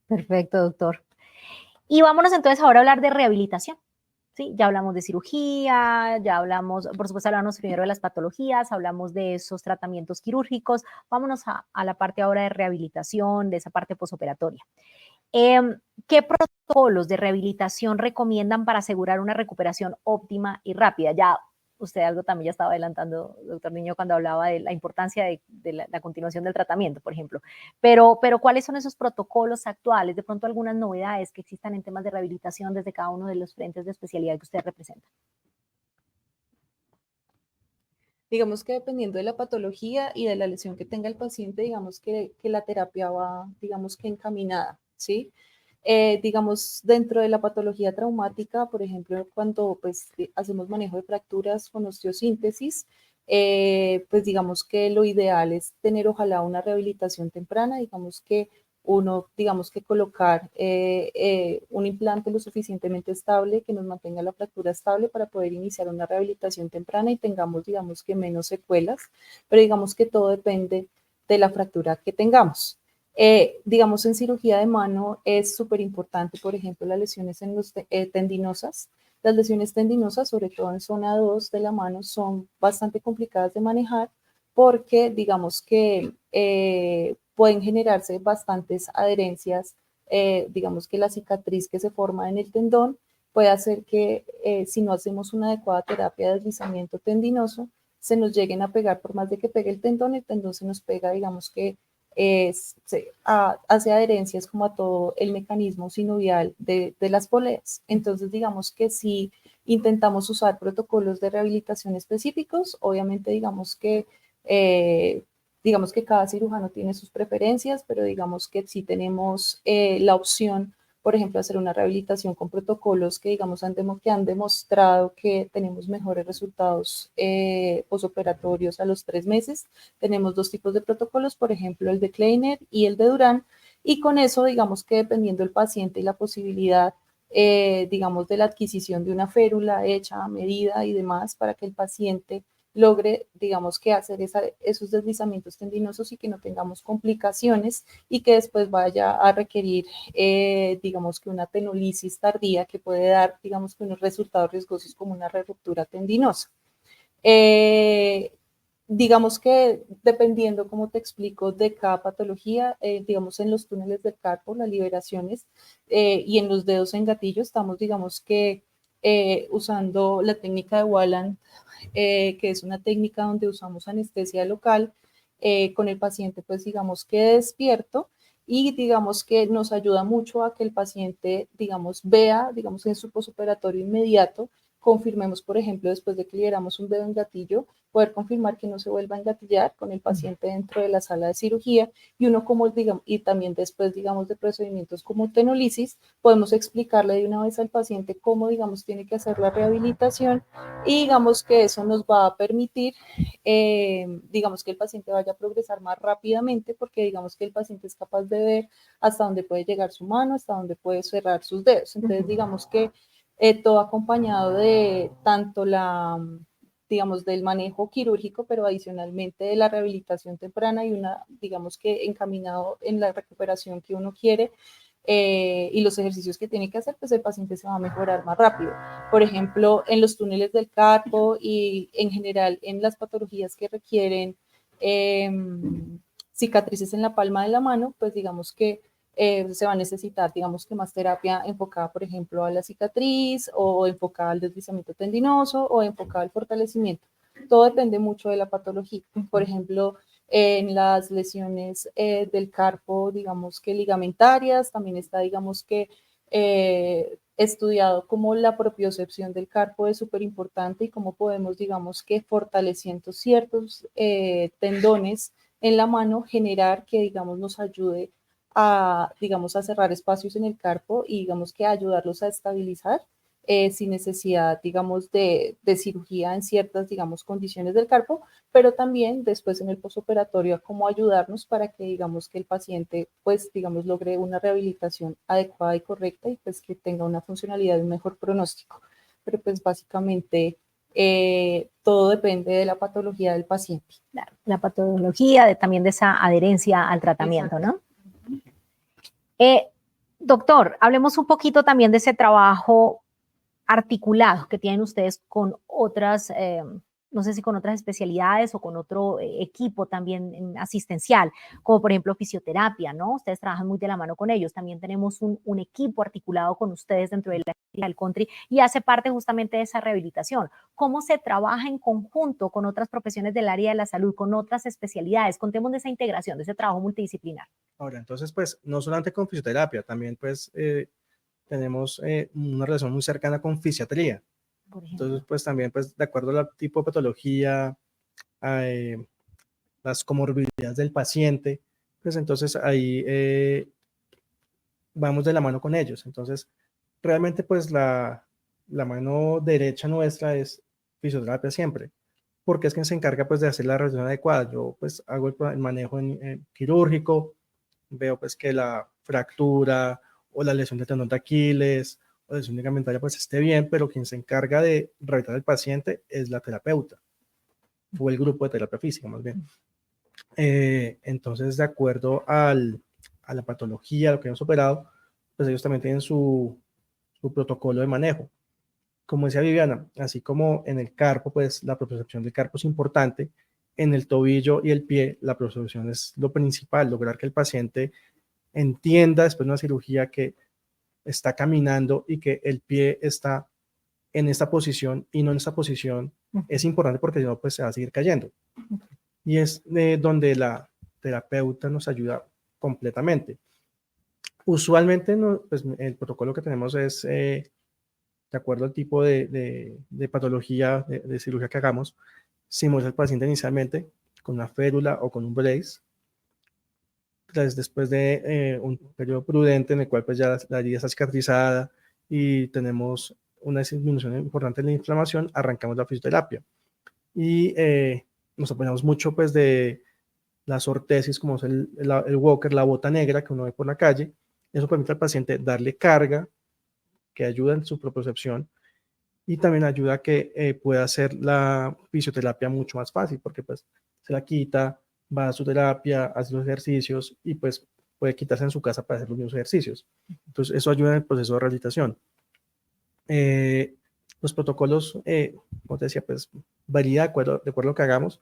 Perfecto, doctor. Y vámonos entonces ahora a hablar de rehabilitación. ¿sí? Ya hablamos de cirugía, ya hablamos, por supuesto, hablamos primero de las patologías, hablamos de esos tratamientos quirúrgicos. Vámonos a la parte ahora de rehabilitación, de esa parte posoperatoria. ¿Qué protocolos de rehabilitación recomiendan para asegurar una recuperación óptima y rápida? Ya usted algo también ya estaba adelantando, doctor Niño, cuando hablaba de la importancia de la continuación del tratamiento, por ejemplo. Pero, ¿cuáles son esos protocolos actuales? De pronto algunas novedades que existan en temas de rehabilitación desde cada uno de los frentes de especialidad que usted representa. Digamos que dependiendo de la patología y de la lesión que tenga el paciente, digamos que la terapia va, digamos que encaminada, ¿sí? Digamos, dentro de la patología traumática, por ejemplo, cuando pues hacemos manejo de fracturas con osteosíntesis, pues digamos que lo ideal es tener ojalá una rehabilitación temprana, digamos que uno, digamos que colocar un implante lo suficientemente estable que nos mantenga la fractura estable para poder iniciar una rehabilitación temprana y tengamos, digamos que menos secuelas, pero digamos que todo depende de la fractura que tengamos. Digamos, en cirugía de mano es súper importante, por ejemplo, las lesiones en los tendinosas. Las lesiones tendinosas, sobre todo en zona 2 de la mano, son bastante complicadas de manejar porque, digamos que pueden generarse bastantes adherencias. Digamos que la cicatriz que se forma en el tendón puede hacer que si no hacemos una adecuada terapia de deslizamiento tendinoso, se nos lleguen a pegar, por más de que pegue el tendón se nos pega, digamos que hace adherencias como a todo el mecanismo sinovial de las poleas. Entonces, digamos que si intentamos usar protocolos de rehabilitación específicos, obviamente digamos que cada cirujano tiene sus preferencias, pero digamos que sí tenemos la opción, por ejemplo, hacer una rehabilitación con protocolos que, digamos, que han demostrado que tenemos mejores resultados posoperatorios a los 3 meses. Tenemos 2 tipos de protocolos, por ejemplo, el de Kleiner y el de Durán, y con eso, digamos que dependiendo del paciente y la posibilidad, digamos, de la adquisición de una férula hecha a medida y demás para que el paciente logre, digamos, que hacer esos deslizamientos tendinosos y que no tengamos complicaciones y que después vaya a requerir, digamos, que una tenolisis tardía que puede dar, digamos, que unos resultados riesgosos como una ruptura tendinosa. Digamos que dependiendo, como te explico, de cada patología, digamos, en los túneles del carpo, las liberaciones y en los dedos en gatillo, estamos, digamos, que usando la técnica de Walland, que es una técnica donde usamos anestesia local con el paciente, pues digamos que despierto y digamos que nos ayuda mucho a que el paciente, digamos, vea, digamos, en su posoperatorio inmediato, confirmemos, por ejemplo, después de que liberamos un dedo en gatillo, poder confirmar que no se vuelva a engatillar con el paciente dentro de la sala de cirugía y uno como, digamos, y también después, digamos, de procedimientos como tenolisis, podemos explicarle de una vez al paciente cómo, digamos, tiene que hacer la rehabilitación y digamos que eso nos va a permitir, digamos, que el paciente vaya a progresar más rápidamente porque digamos que el paciente es capaz de ver hasta dónde puede llegar su mano, hasta dónde puede cerrar sus dedos. Entonces, digamos que todo acompañado de tanto digamos, del manejo quirúrgico, pero adicionalmente de la rehabilitación temprana y digamos que encaminado en la recuperación que uno quiere y los ejercicios que tiene que hacer, pues el paciente se va a mejorar más rápido. Por ejemplo, en los túneles del carpo y en general en las patologías que requieren cicatrices en la palma de la mano, pues digamos que se va a necesitar, digamos que más terapia enfocada, por ejemplo, a la cicatriz o enfocada al deslizamiento tendinoso o enfocada al fortalecimiento. Todo depende mucho de la patología. Por ejemplo, en las lesiones del carpo, digamos que ligamentarias, también está, digamos que estudiado como la propiocepción del carpo es súper importante y cómo podemos, digamos que fortaleciendo ciertos tendones en la mano, generar que, digamos, nos ayude a, digamos, a cerrar espacios en el carpo y, digamos, que ayudarlos a estabilizar sin necesidad, digamos, de cirugía en ciertas, digamos, condiciones del carpo, pero también después en el posoperatorio a cómo ayudarnos para que, digamos, que el paciente, pues, digamos, logre una rehabilitación adecuada y correcta y, pues, que tenga una funcionalidad y un mejor pronóstico. Pero, pues, básicamente, todo depende de la patología del paciente. Claro, la patología, también de esa adherencia al tratamiento, ¿no? Doctor, hablemos un poquito también de ese trabajo articulado que tienen ustedes con otras, no sé si con otras especialidades o con otro equipo también asistencial, como por ejemplo fisioterapia, ¿no? Ustedes trabajan muy de la mano con ellos. También tenemos un equipo articulado con ustedes dentro de la clínica del country y hace parte justamente de esa rehabilitación. ¿Cómo se trabaja en conjunto con otras profesiones del área de la salud, con otras especialidades? Contemos de esa integración, de ese trabajo multidisciplinar. Ahora, entonces, pues, no solamente con fisioterapia, también, pues, tenemos una relación muy cercana con fisiatría. Entonces, pues, también, pues, de acuerdo al tipo de patología, las comorbilidades del paciente, pues, entonces, ahí vamos de la mano con ellos. Entonces, realmente, pues, la mano derecha nuestra es fisioterapia siempre, porque es quien se encarga, pues, de hacer la revisión adecuada. Yo, pues, hago el manejo quirúrgico, veo pues que la fractura o la lesión de tendón de Aquiles o lesión ligamentaria pues esté bien, pero quien se encarga de rehabilitar al paciente es la terapeuta o el grupo de terapia física más bien. Entonces, de acuerdo a la patología, lo que hemos operado, pues ellos también tienen su protocolo de manejo. Como decía Viviana, así como en el carpo, pues la propiocepción del carpo es importante, en el tobillo y el pie la propiocepción es lo principal, lograr que el paciente entienda después de una cirugía que está caminando y que el pie está en esta posición y no en esta posición, es importante porque si no, pues se va a seguir cayendo. Y es donde la terapeuta nos ayuda completamente. Usualmente, no, pues, el protocolo que tenemos es, de acuerdo al tipo de patología, de cirugía que hagamos, si muestra al paciente inicialmente con una férula o con un brace, después de un periodo prudente en el cual pues ya la herida está cicatrizada y tenemos una disminución importante de la inflamación, arrancamos la fisioterapia. Y nos apoyamos mucho pues de las ortesis, como es el walker, la bota negra que uno ve por la calle. Eso permite al paciente darle carga, que ayuda en su propiocepción, y también ayuda a que pueda hacer la fisioterapia mucho más fácil, porque pues se la quita, va a su terapia, hace los ejercicios y pues puede quitarse en su casa para hacer los mismos ejercicios. Entonces eso ayuda en el proceso de rehabilitación. Los protocolos, como te decía, pues varía de acuerdo a lo que hagamos,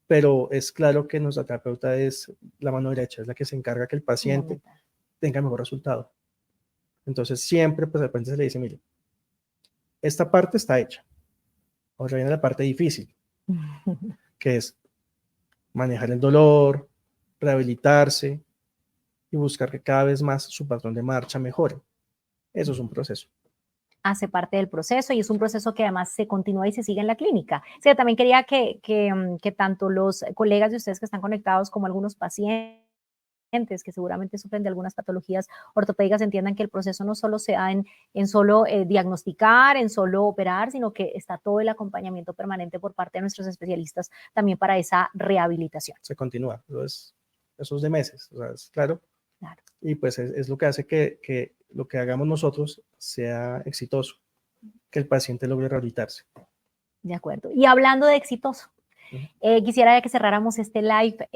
pero es claro que nuestra terapeuta es la mano derecha, es la que se encarga que el paciente tenga mejor resultado. Entonces siempre pues al paciente se le dice, mire, esta parte está hecha. Ahora viene la parte difícil, que es manejar el dolor, rehabilitarse y buscar que cada vez más su patrón de marcha mejore. Eso es un proceso. Hace parte del proceso y es un proceso que además se continúa y se sigue en la clínica. O sea, también quería que tanto los colegas de ustedes que están conectados como algunos pacientes que seguramente sufren de algunas patologías ortopédicas entiendan que el proceso no solo se da en solo diagnosticar, en solo operar, sino que está todo el acompañamiento permanente por parte de nuestros especialistas también para esa rehabilitación. Se continúa, eso es de meses, o sea, es claro. Y pues es lo que hace que lo que hagamos nosotros sea exitoso, que el paciente logre rehabilitarse. De acuerdo. Y hablando de exitoso, quisiera que cerráramos este live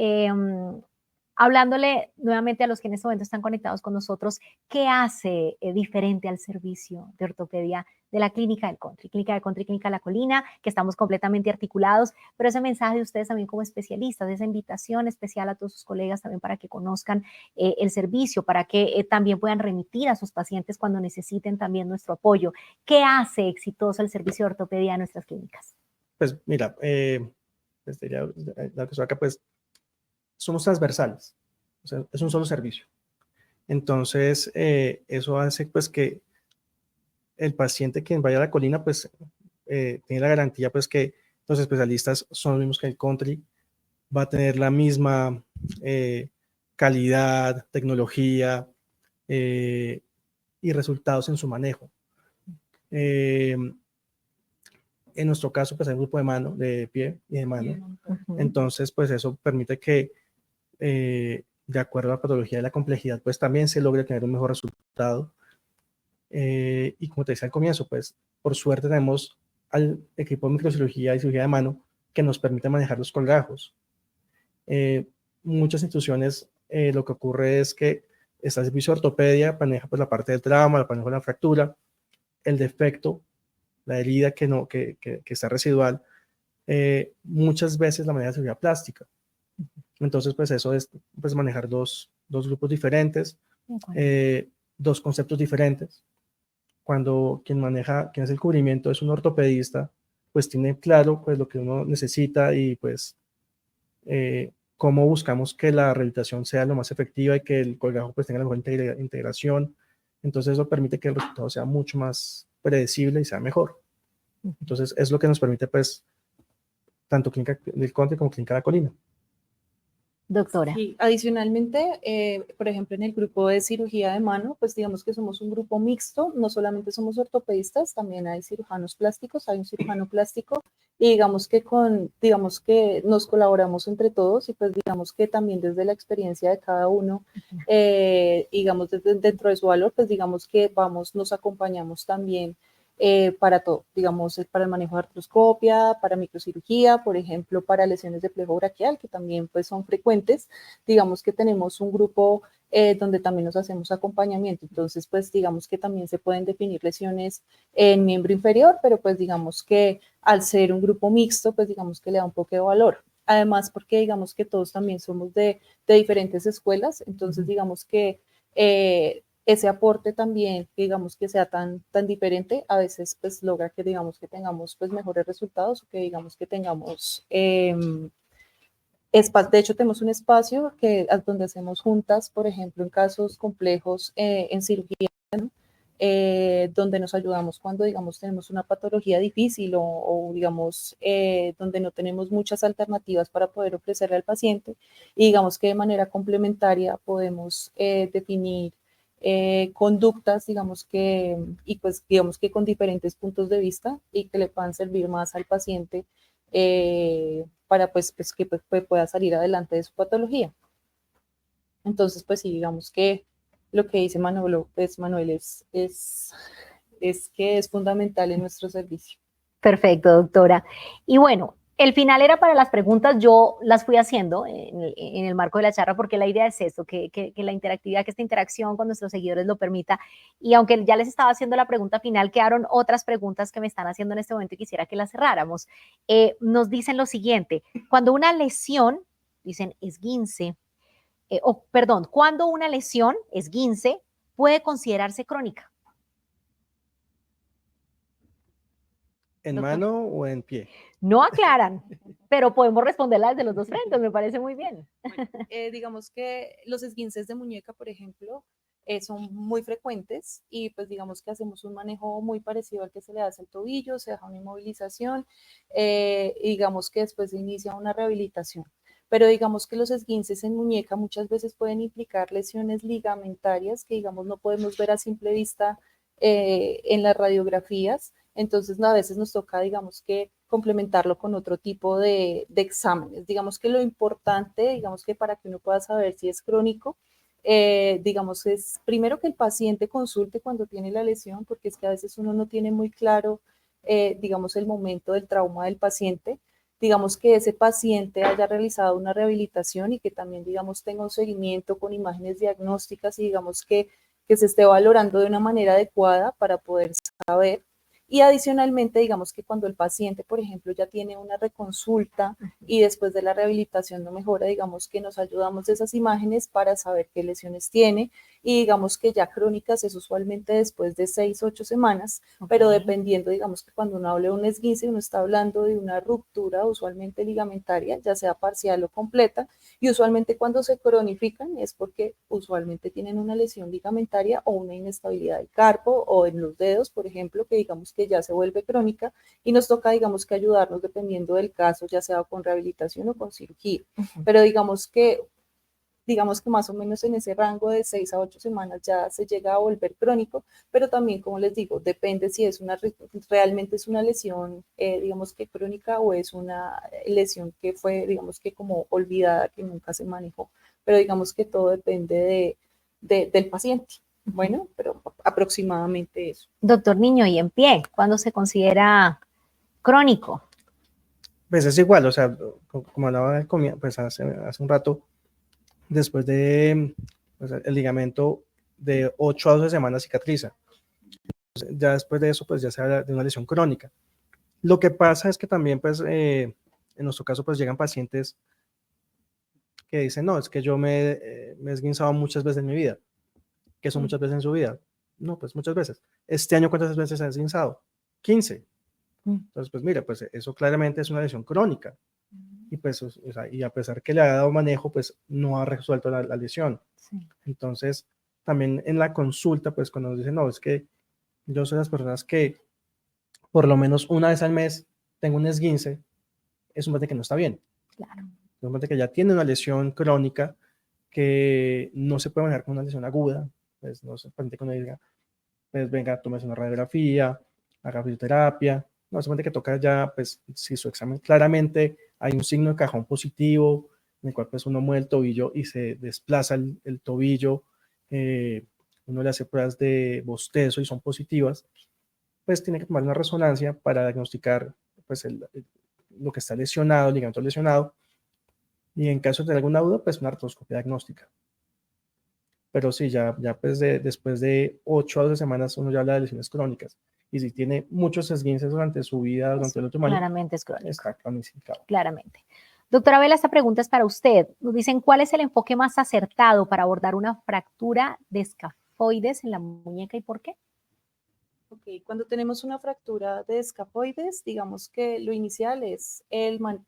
hablándole nuevamente a los que en este momento están conectados con nosotros, ¿qué hace diferente al servicio de ortopedia de la Clínica del Country? Clínica del Country, Clínica La Colina, que estamos completamente articulados, pero ese mensaje de ustedes también como especialistas, esa invitación especial a todos sus colegas también para que conozcan el servicio, para que también puedan remitir a sus pacientes cuando necesiten también nuestro apoyo. ¿Qué hace exitoso el servicio de ortopedia en nuestras clínicas? Pues mira, desde la que acá, pues somos transversales, o sea, es un solo servicio. Entonces, eso hace pues que el paciente que vaya a la colina, pues tiene la garantía pues que los especialistas son los mismos que el country, va a tener la misma calidad, tecnología y resultados en su manejo. En nuestro caso, pues hay un grupo de mano, de pie y de mano. Entonces, pues eso permite que de acuerdo a la patología y la complejidad, pues también se logre tener un mejor resultado. Y como te decía al comienzo, pues por suerte tenemos al equipo de microcirugía y cirugía de mano que nos permite manejar los colgajos. Muchas instituciones lo que ocurre es que está el servicio de ortopedia, maneja pues la parte del trauma, maneja la fractura, el defecto la herida que está residual, muchas veces la manera de cirugía plástica. Entonces, pues eso es pues, manejar dos grupos diferentes, dos conceptos diferentes. Cuando quien hace el cubrimiento es un ortopedista, pues tiene claro pues, lo que uno necesita y pues cómo buscamos que la rehabilitación sea lo más efectiva y que el colgajo pues tenga la mejor integración. Entonces eso permite que el resultado sea mucho más predecible y sea mejor. Entonces es lo que nos permite pues tanto clínica del Country como clínica de la Colina. Doctora. Sí, adicionalmente, por ejemplo, en el grupo de cirugía de mano, pues digamos que somos un grupo mixto, no solamente somos ortopedistas, también hay cirujanos plásticos, hay un cirujano plástico, y digamos que nos colaboramos entre todos y pues digamos que también desde la experiencia de cada uno, digamos dentro de su valor, pues digamos que nos acompañamos también para todo, digamos, para el manejo de artroscopia, para microcirugía, por ejemplo, para lesiones de plejo braquial, que también pues son frecuentes, digamos que tenemos un grupo donde también nos hacemos acompañamiento, entonces pues digamos que también se pueden definir lesiones en miembro inferior, pero pues digamos que al ser un grupo mixto, pues digamos que le da un poco de valor. Además, porque digamos que todos también somos de diferentes escuelas, entonces digamos que ese aporte también, digamos que sea tan diferente, a veces pues logra que digamos que tengamos pues mejores resultados o que digamos que tengamos de hecho tenemos un espacio donde hacemos juntas, por ejemplo, en casos complejos en cirugía, ¿no? Donde nos ayudamos cuando, digamos, tenemos una patología difícil o digamos, donde no tenemos muchas alternativas para poder ofrecerle al paciente y digamos que de manera complementaria podemos definir conductas, digamos que, y pues digamos que con diferentes puntos de vista y que le puedan servir más al paciente para pues que pueda salir adelante de su patología. Entonces, pues sí, digamos que lo que dice Manuel es que es fundamental en nuestro servicio. Perfecto, doctora. Y bueno, el final era para las preguntas, yo las fui haciendo en el marco de la charla porque la idea es esto, que la interactividad, que esta interacción con nuestros seguidores lo permita. Y aunque ya les estaba haciendo la pregunta final, quedaron otras preguntas que me están haciendo en este momento y quisiera que las cerráramos. Nos dicen lo siguiente, cuando una lesión, dicen esguince, perdón, cuando una lesión, esguince, puede considerarse crónica. ¿En mano o en pie? No aclaran, pero podemos responderla desde los dos frentes, me parece muy bien. Bueno, digamos que los esguinces de muñeca, por ejemplo, son muy frecuentes y pues digamos que hacemos un manejo muy parecido al que se le hace al tobillo, se deja una inmovilización y digamos que después se inicia una rehabilitación. Pero digamos que los esguinces en muñeca muchas veces pueden implicar lesiones ligamentarias que digamos no podemos ver a simple vista en las radiografías. Entonces, a veces nos toca, digamos que, complementarlo con otro tipo de exámenes. Digamos que lo importante, digamos que para que uno pueda saber si es crónico, digamos, es primero que el paciente consulte cuando tiene la lesión, porque es que a veces uno no tiene muy claro, digamos, el momento del trauma del paciente. Digamos que ese paciente haya realizado una rehabilitación y que también, digamos, tenga un seguimiento con imágenes diagnósticas y digamos que se esté valorando de una manera adecuada para poder saber. Y adicionalmente, digamos que cuando el paciente, por ejemplo, ya tiene una reconsulta y después de la rehabilitación no mejora, digamos que nos ayudamos de esas imágenes para saber qué lesiones tiene y digamos que ya crónicas es usualmente después de 6 u 8 semanas, pero dependiendo, digamos que cuando uno habla de un esguince, uno está hablando de una ruptura usualmente ligamentaria, ya sea parcial o completa, y usualmente cuando se cronifican es porque usualmente tienen una lesión ligamentaria o una inestabilidad del carpo o en los dedos, por ejemplo, que digamos que ya se vuelve crónica y nos toca, digamos que ayudarnos dependiendo del caso, ya sea con rehabilitación o con cirugía. Pero digamos que más o menos en ese rango de 6 a 8 semanas ya se llega a volver crónico, pero también, como les digo, depende si es realmente es una lesión, digamos que crónica o es una lesión que fue, digamos que como olvidada, que nunca se manejó, pero digamos que todo depende del paciente. Bueno, pero aproximadamente eso. Doctor Niño, ¿y en pie? ¿Cuándo se considera crónico? Pues es igual, o sea, como hablaba pues hace un rato, después de pues, el ligamento de 8 a 12 semanas cicatriza. ya después de eso, pues ya se habla de una lesión crónica. Lo que pasa es que también, pues, en nuestro caso, pues llegan pacientes que dicen, no, es que yo me he esguinzado muchas veces en mi vida. ¿Qué son muchas veces en su vida? No, pues muchas veces. Este año, ¿cuántas veces se ha esguinzado? 15. Entonces, pues mira, pues eso claramente es una lesión crónica. Y pues, o sea, y a pesar que le ha dado manejo, pues no ha resuelto la lesión. Sí. Entonces, también en la consulta, pues cuando nos dicen, no, es que yo soy las personas que por lo menos una vez al mes tengo un esguince, es un paciente que no está bien. Claro. Es un paciente que ya tiene una lesión crónica que no se puede manejar con una lesión aguda. Pues no sé, paciente que uno diga, pues venga, tómese una radiografía, haga fisioterapia. No, es un paciente que toca ya, pues si su examen claramente hay un signo de cajón positivo, en el cual pues uno mueve el tobillo y se desplaza el tobillo, uno le hace pruebas de bostezo y son positivas, pues tiene que tomar una resonancia para diagnosticar pues lo que está lesionado, el ligamento lesionado, y en caso de tener alguna duda, pues una artroscopia diagnóstica. Pero sí, ya pues después de 8 a 12 semanas uno ya habla de lesiones crónicas. Y si tiene muchos esguinces durante su vida, durante el último año, Claramente es crónico. está cronificado. Claramente. Doctora Vela, esta pregunta es para usted. Nos dicen, ¿cuál es el enfoque más acertado para abordar una fractura de escafoides en la muñeca y por qué? Ok, cuando tenemos una fractura de escafoides, digamos que lo inicial es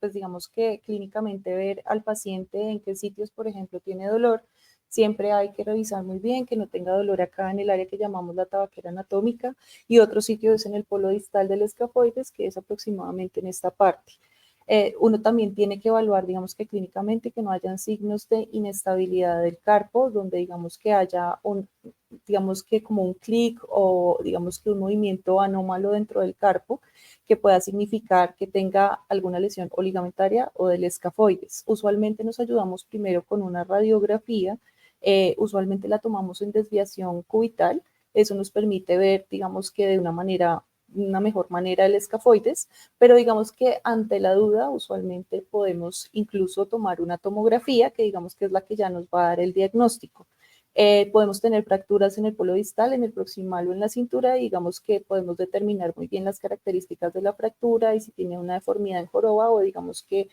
pues digamos que clínicamente ver al paciente en qué sitios, por ejemplo, tiene dolor. Siempre hay que revisar muy bien que no tenga dolor acá en el área que llamamos la tabaquera anatómica y otro sitio es en el polo distal del escafoides, que es aproximadamente en esta parte. Uno también tiene que evaluar, digamos que clínicamente, que no hayan signos de inestabilidad del carpo, donde digamos que haya digamos que como un clic o digamos que un movimiento anómalo dentro del carpo que pueda significar que tenga alguna lesión o ligamentaria o del escafoides. Usualmente nos ayudamos primero con una radiografía, usualmente la tomamos en desviación cubital, eso nos permite ver, digamos que de una mejor manera el escafoides, pero digamos que ante la duda usualmente podemos incluso tomar una tomografía, que digamos que es la que ya nos va a dar el diagnóstico. Podemos tener fracturas en el polo distal, en el proximal o en la cintura, y digamos que podemos determinar muy bien las características de la fractura y si tiene una deformidad en joroba o digamos que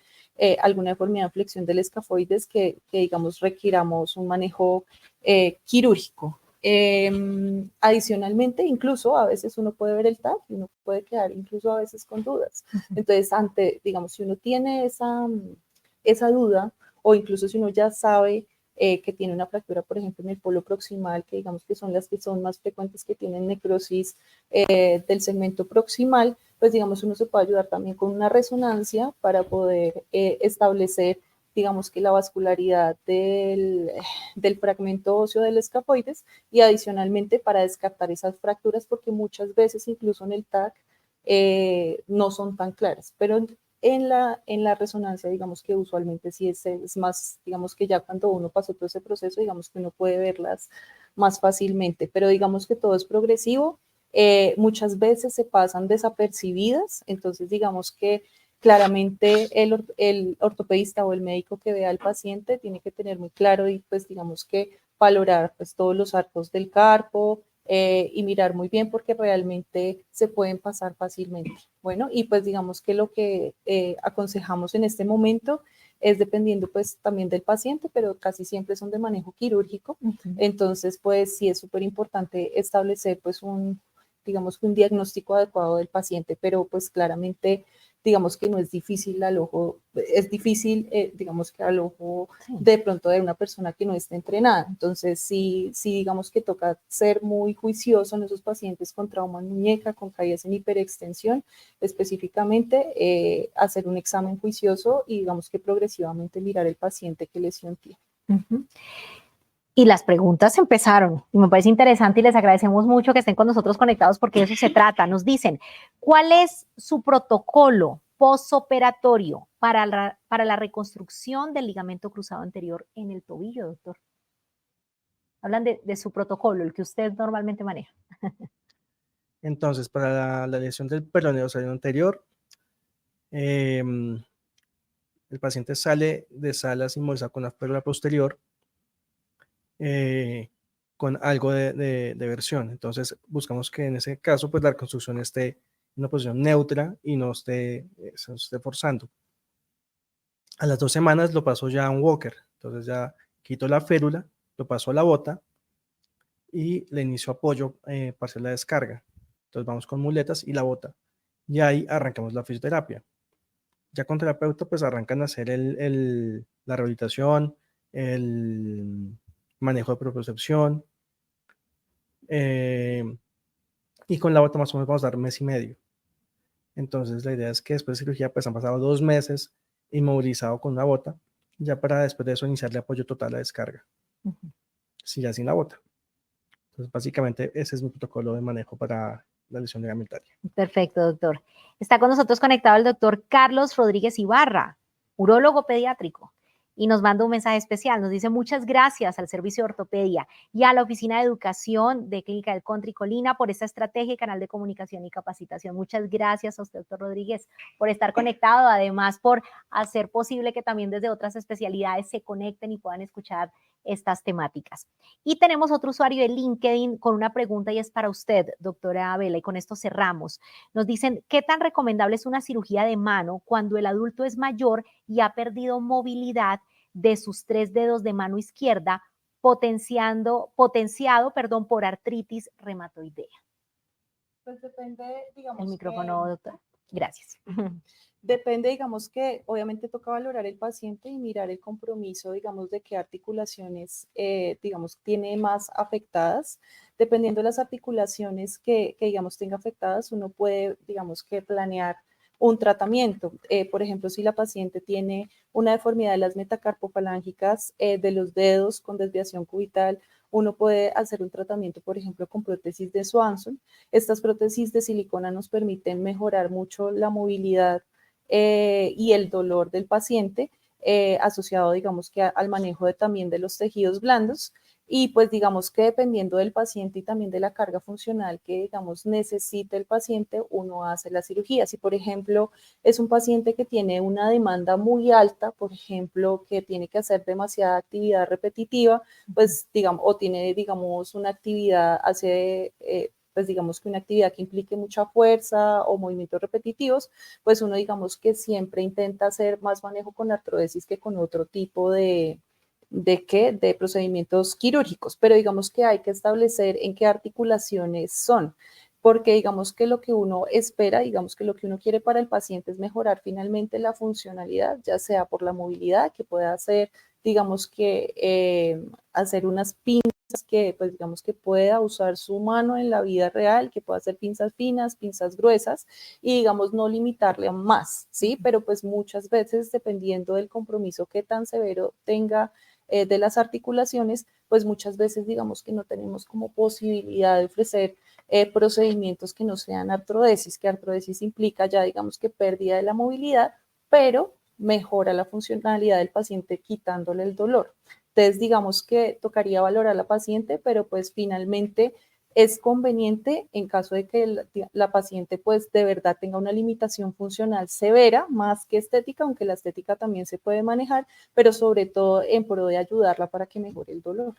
alguna deformidad en flexión del escafoides que digamos requiramos un manejo quirúrgico. Adicionalmente, incluso a veces uno puede ver el TAC y uno puede quedar incluso a veces con dudas. Entonces, digamos, si uno tiene esa duda o incluso si uno ya sabe que tiene una fractura, por ejemplo, en el polo proximal, que digamos que son las que son más frecuentes que tienen necrosis del segmento proximal, pues digamos uno se puede ayudar también con una resonancia para poder establecer digamos que la vascularidad del fragmento óseo del escafoides y adicionalmente para descartar esas fracturas porque muchas veces incluso en el TAC no son tan claras, pero en la resonancia, digamos que usualmente sí es más, digamos que ya cuando uno pasó todo ese proceso, digamos que uno puede verlas más fácilmente, pero digamos que todo es progresivo, muchas veces se pasan desapercibidas, entonces digamos que claramente el ortopedista o el médico que vea al paciente tiene que tener muy claro y pues digamos que valorar pues todos los arcos del carpo, y mirar muy bien porque realmente se pueden pasar fácilmente. Bueno, y pues digamos que lo que aconsejamos en este momento es dependiendo pues también del paciente, pero casi siempre son de manejo quirúrgico. Entonces, pues sí es súper importante establecer pues digamos que un diagnóstico adecuado del paciente, pero pues claramente digamos que no es difícil al ojo, es difícil, digamos que al ojo de pronto de una persona que no esté entrenada. Entonces, sí, digamos que toca ser muy juicioso en esos pacientes con trauma en muñeca, con caídas en hiperextensión, específicamente hacer un examen juicioso y digamos que progresivamente mirar el paciente qué lesión tiene. Y las preguntas empezaron y me parece interesante y les agradecemos mucho que estén con nosotros conectados porque de eso se trata. Nos dicen, ¿cuál es su protocolo postoperatorio para la reconstrucción del ligamento cruzado anterior en el tobillo, doctor? Hablan de su protocolo, el que usted normalmente maneja. Entonces, para la lesión del peroneo saliente anterior, el paciente sale de sala inmovilizado con la férula posterior. con algo de versión. Entonces buscamos que en ese caso pues la reconstrucción esté en una posición neutra y no se esté forzando. A las 2 semanas lo paso ya a un walker, entonces ya quito la férula, lo paso a la bota y le inicio apoyo para hacer la descarga. Entonces vamos con muletas y la bota y ahí arrancamos la fisioterapia. Ya con terapeuta pues arrancan a hacer la rehabilitación, el manejo de propiocepción, y con la bota más o menos vamos a dar 1 mes y medio. Entonces la idea es que después de cirugía pues han pasado 2 meses inmovilizado con una bota, ya para después de eso iniciarle apoyo total a la descarga, sí, ya sin la bota. Entonces básicamente ese es mi protocolo de manejo para la lesión ligamentaria. Perfecto, doctor. Está con nosotros conectado el doctor Carlos Rodríguez Ibarra, urólogo pediátrico, y nos manda un mensaje especial. Nos dice muchas gracias al Servicio de Ortopedia y a la Oficina de Educación de Clínica del Country Colina por esta estrategia y canal de comunicación y capacitación. Muchas gracias a usted, doctor Rodríguez, por estar conectado, además por hacer posible que también desde otras especialidades se conecten y puedan escuchar estas temáticas. Y tenemos otro usuario de LinkedIn con una pregunta y es para usted, doctora Abela, y con esto cerramos. Nos dicen, ¿qué tan recomendable es una cirugía de mano cuando el adulto es mayor y ha perdido movilidad de sus 3 dedos de mano izquierda, potenciado, por artritis reumatoidea? Pues depende, digamos. El micrófono, doctor. Gracias. Depende, digamos que obviamente toca valorar el paciente y mirar el compromiso, digamos, de qué articulaciones, digamos, tiene más afectadas. Dependiendo de las articulaciones que, digamos, tenga afectadas, uno puede, digamos, que planear un tratamiento. Por ejemplo, si la paciente tiene una deformidad de las metacarpofalángicas de los dedos con desviación cubital, uno puede hacer un tratamiento, por ejemplo, con prótesis de Swanson. Estas prótesis de silicona nos permiten mejorar mucho la movilidad y el dolor del paciente asociado, digamos, que al manejo también de los tejidos blandos. Y pues digamos que dependiendo del paciente y también de la carga funcional que, digamos, necesite el paciente, uno hace la cirugía. Si, por ejemplo, es un paciente que tiene una demanda muy alta, por ejemplo, que tiene que hacer demasiada actividad repetitiva, pues, digamos, o tiene, digamos, una actividad, pues digamos que una actividad que implique mucha fuerza o movimientos repetitivos, pues uno digamos que siempre intenta hacer más manejo con artrodesis que con otro tipo de procedimientos quirúrgicos, pero digamos que hay que establecer en qué articulaciones son, porque digamos que lo que uno espera, digamos que lo que uno quiere para el paciente es mejorar finalmente la funcionalidad, ya sea por la movilidad, que pueda hacer, digamos que hacer unas pinzas que pues digamos que pueda usar su mano en la vida real, que pueda hacer pinzas finas, pinzas gruesas y digamos no limitarle a más, ¿sí? Pero pues muchas veces dependiendo del compromiso que tan severo tenga de las articulaciones, pues muchas veces digamos que no tenemos como posibilidad de ofrecer procedimientos que no sean artrodesis, que artrodesis implica ya digamos que pérdida de la movilidad, pero mejora la funcionalidad del paciente quitándole el dolor. Entonces, digamos que tocaría valorar a la paciente, pero pues finalmente es conveniente en caso de que la paciente pues de verdad tenga una limitación funcional severa, más que estética, aunque la estética también se puede manejar, pero sobre todo en pro de ayudarla para que mejore el dolor.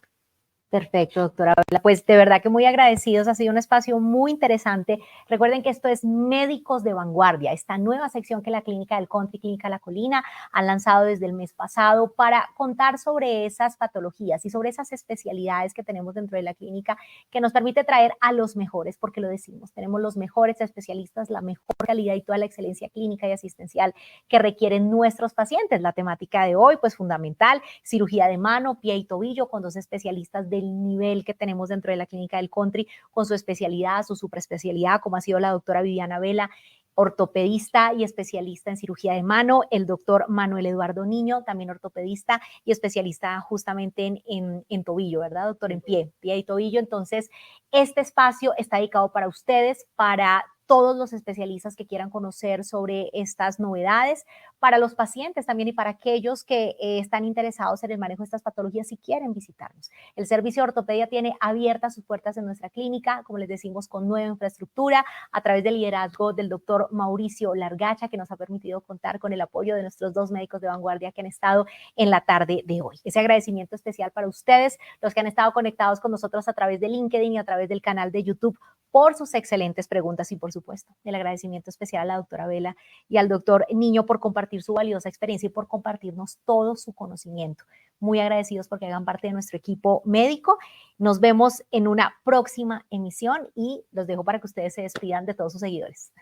Perfecto, doctora. Pues de verdad que muy agradecidos, ha sido un espacio muy interesante. Recuerden que esto es Médicos de Vanguardia, esta nueva sección que la Clínica del Country, Clínica La Colina, han lanzado desde el mes pasado para contar sobre esas patologías y sobre esas especialidades que tenemos dentro de la clínica que nos permite traer a los mejores, porque lo decimos, tenemos los mejores especialistas, la mejor calidad y toda la excelencia clínica y asistencial que requieren nuestros pacientes. La temática de hoy, pues fundamental, cirugía de mano, pie y tobillo con 2 especialistas del nivel que tenemos dentro de la Clínica del Country, con su especialidad, su superespecialidad, como ha sido la doctora Viviana Vela, ortopedista y especialista en cirugía de mano, el doctor Manuel Eduardo Niño, también ortopedista y especialista justamente en tobillo, ¿verdad, doctor? En pie y tobillo. Entonces, este espacio está dedicado para ustedes, para todos los especialistas que quieran conocer sobre estas novedades, para los pacientes también y para aquellos que están interesados en el manejo de estas patologías y quieren visitarnos. El servicio de ortopedia tiene abiertas sus puertas en nuestra clínica, como les decimos, con nueva infraestructura, a través del liderazgo del doctor Mauricio Largacha, que nos ha permitido contar con el apoyo de nuestros 2 médicos de vanguardia que han estado en la tarde de hoy. Ese agradecimiento especial para ustedes, los que han estado conectados con nosotros a través de LinkedIn y a través del canal de YouTube, por sus excelentes preguntas y, por supuesto, el agradecimiento especial a la doctora Vela y al doctor Niño por compartir su valiosa experiencia y por compartirnos todo su conocimiento. Muy agradecidos porque hagan parte de nuestro equipo médico. Nos vemos en una próxima emisión y los dejo para que ustedes se despidan de todos sus seguidores.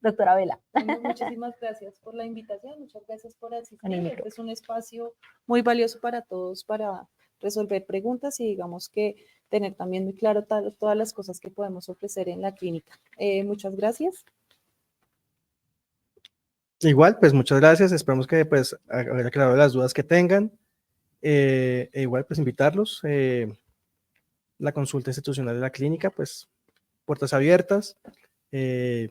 Doctora Vela. Bueno, muchísimas gracias por la invitación, muchas gracias por asistir. Este es un espacio muy valioso para todos para resolver preguntas y digamos que tener también muy claro todas las cosas que podemos ofrecer en la clínica. Muchas gracias. Igual, pues muchas gracias. Esperamos que pues haber aclarado las dudas que tengan. Igual, pues invitarlos. La consulta institucional de la clínica, pues puertas abiertas. Y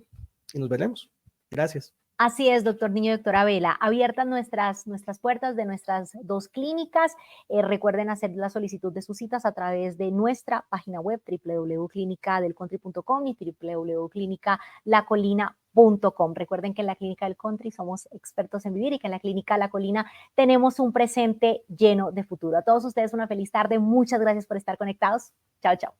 nos veremos. Gracias. Así es, doctor Niño y doctora Vela. Abiertas nuestras puertas de nuestras 2 clínicas. Recuerden hacer la solicitud de sus citas a través de nuestra página web www.clinicadelcountry.com y www.clinicalacolina.com. Recuerden que en la Clínica del Country somos expertos en vivir y que en la Clínica La Colina tenemos un presente lleno de futuro. A todos ustedes una feliz tarde. Muchas gracias por estar conectados. Chao, chao.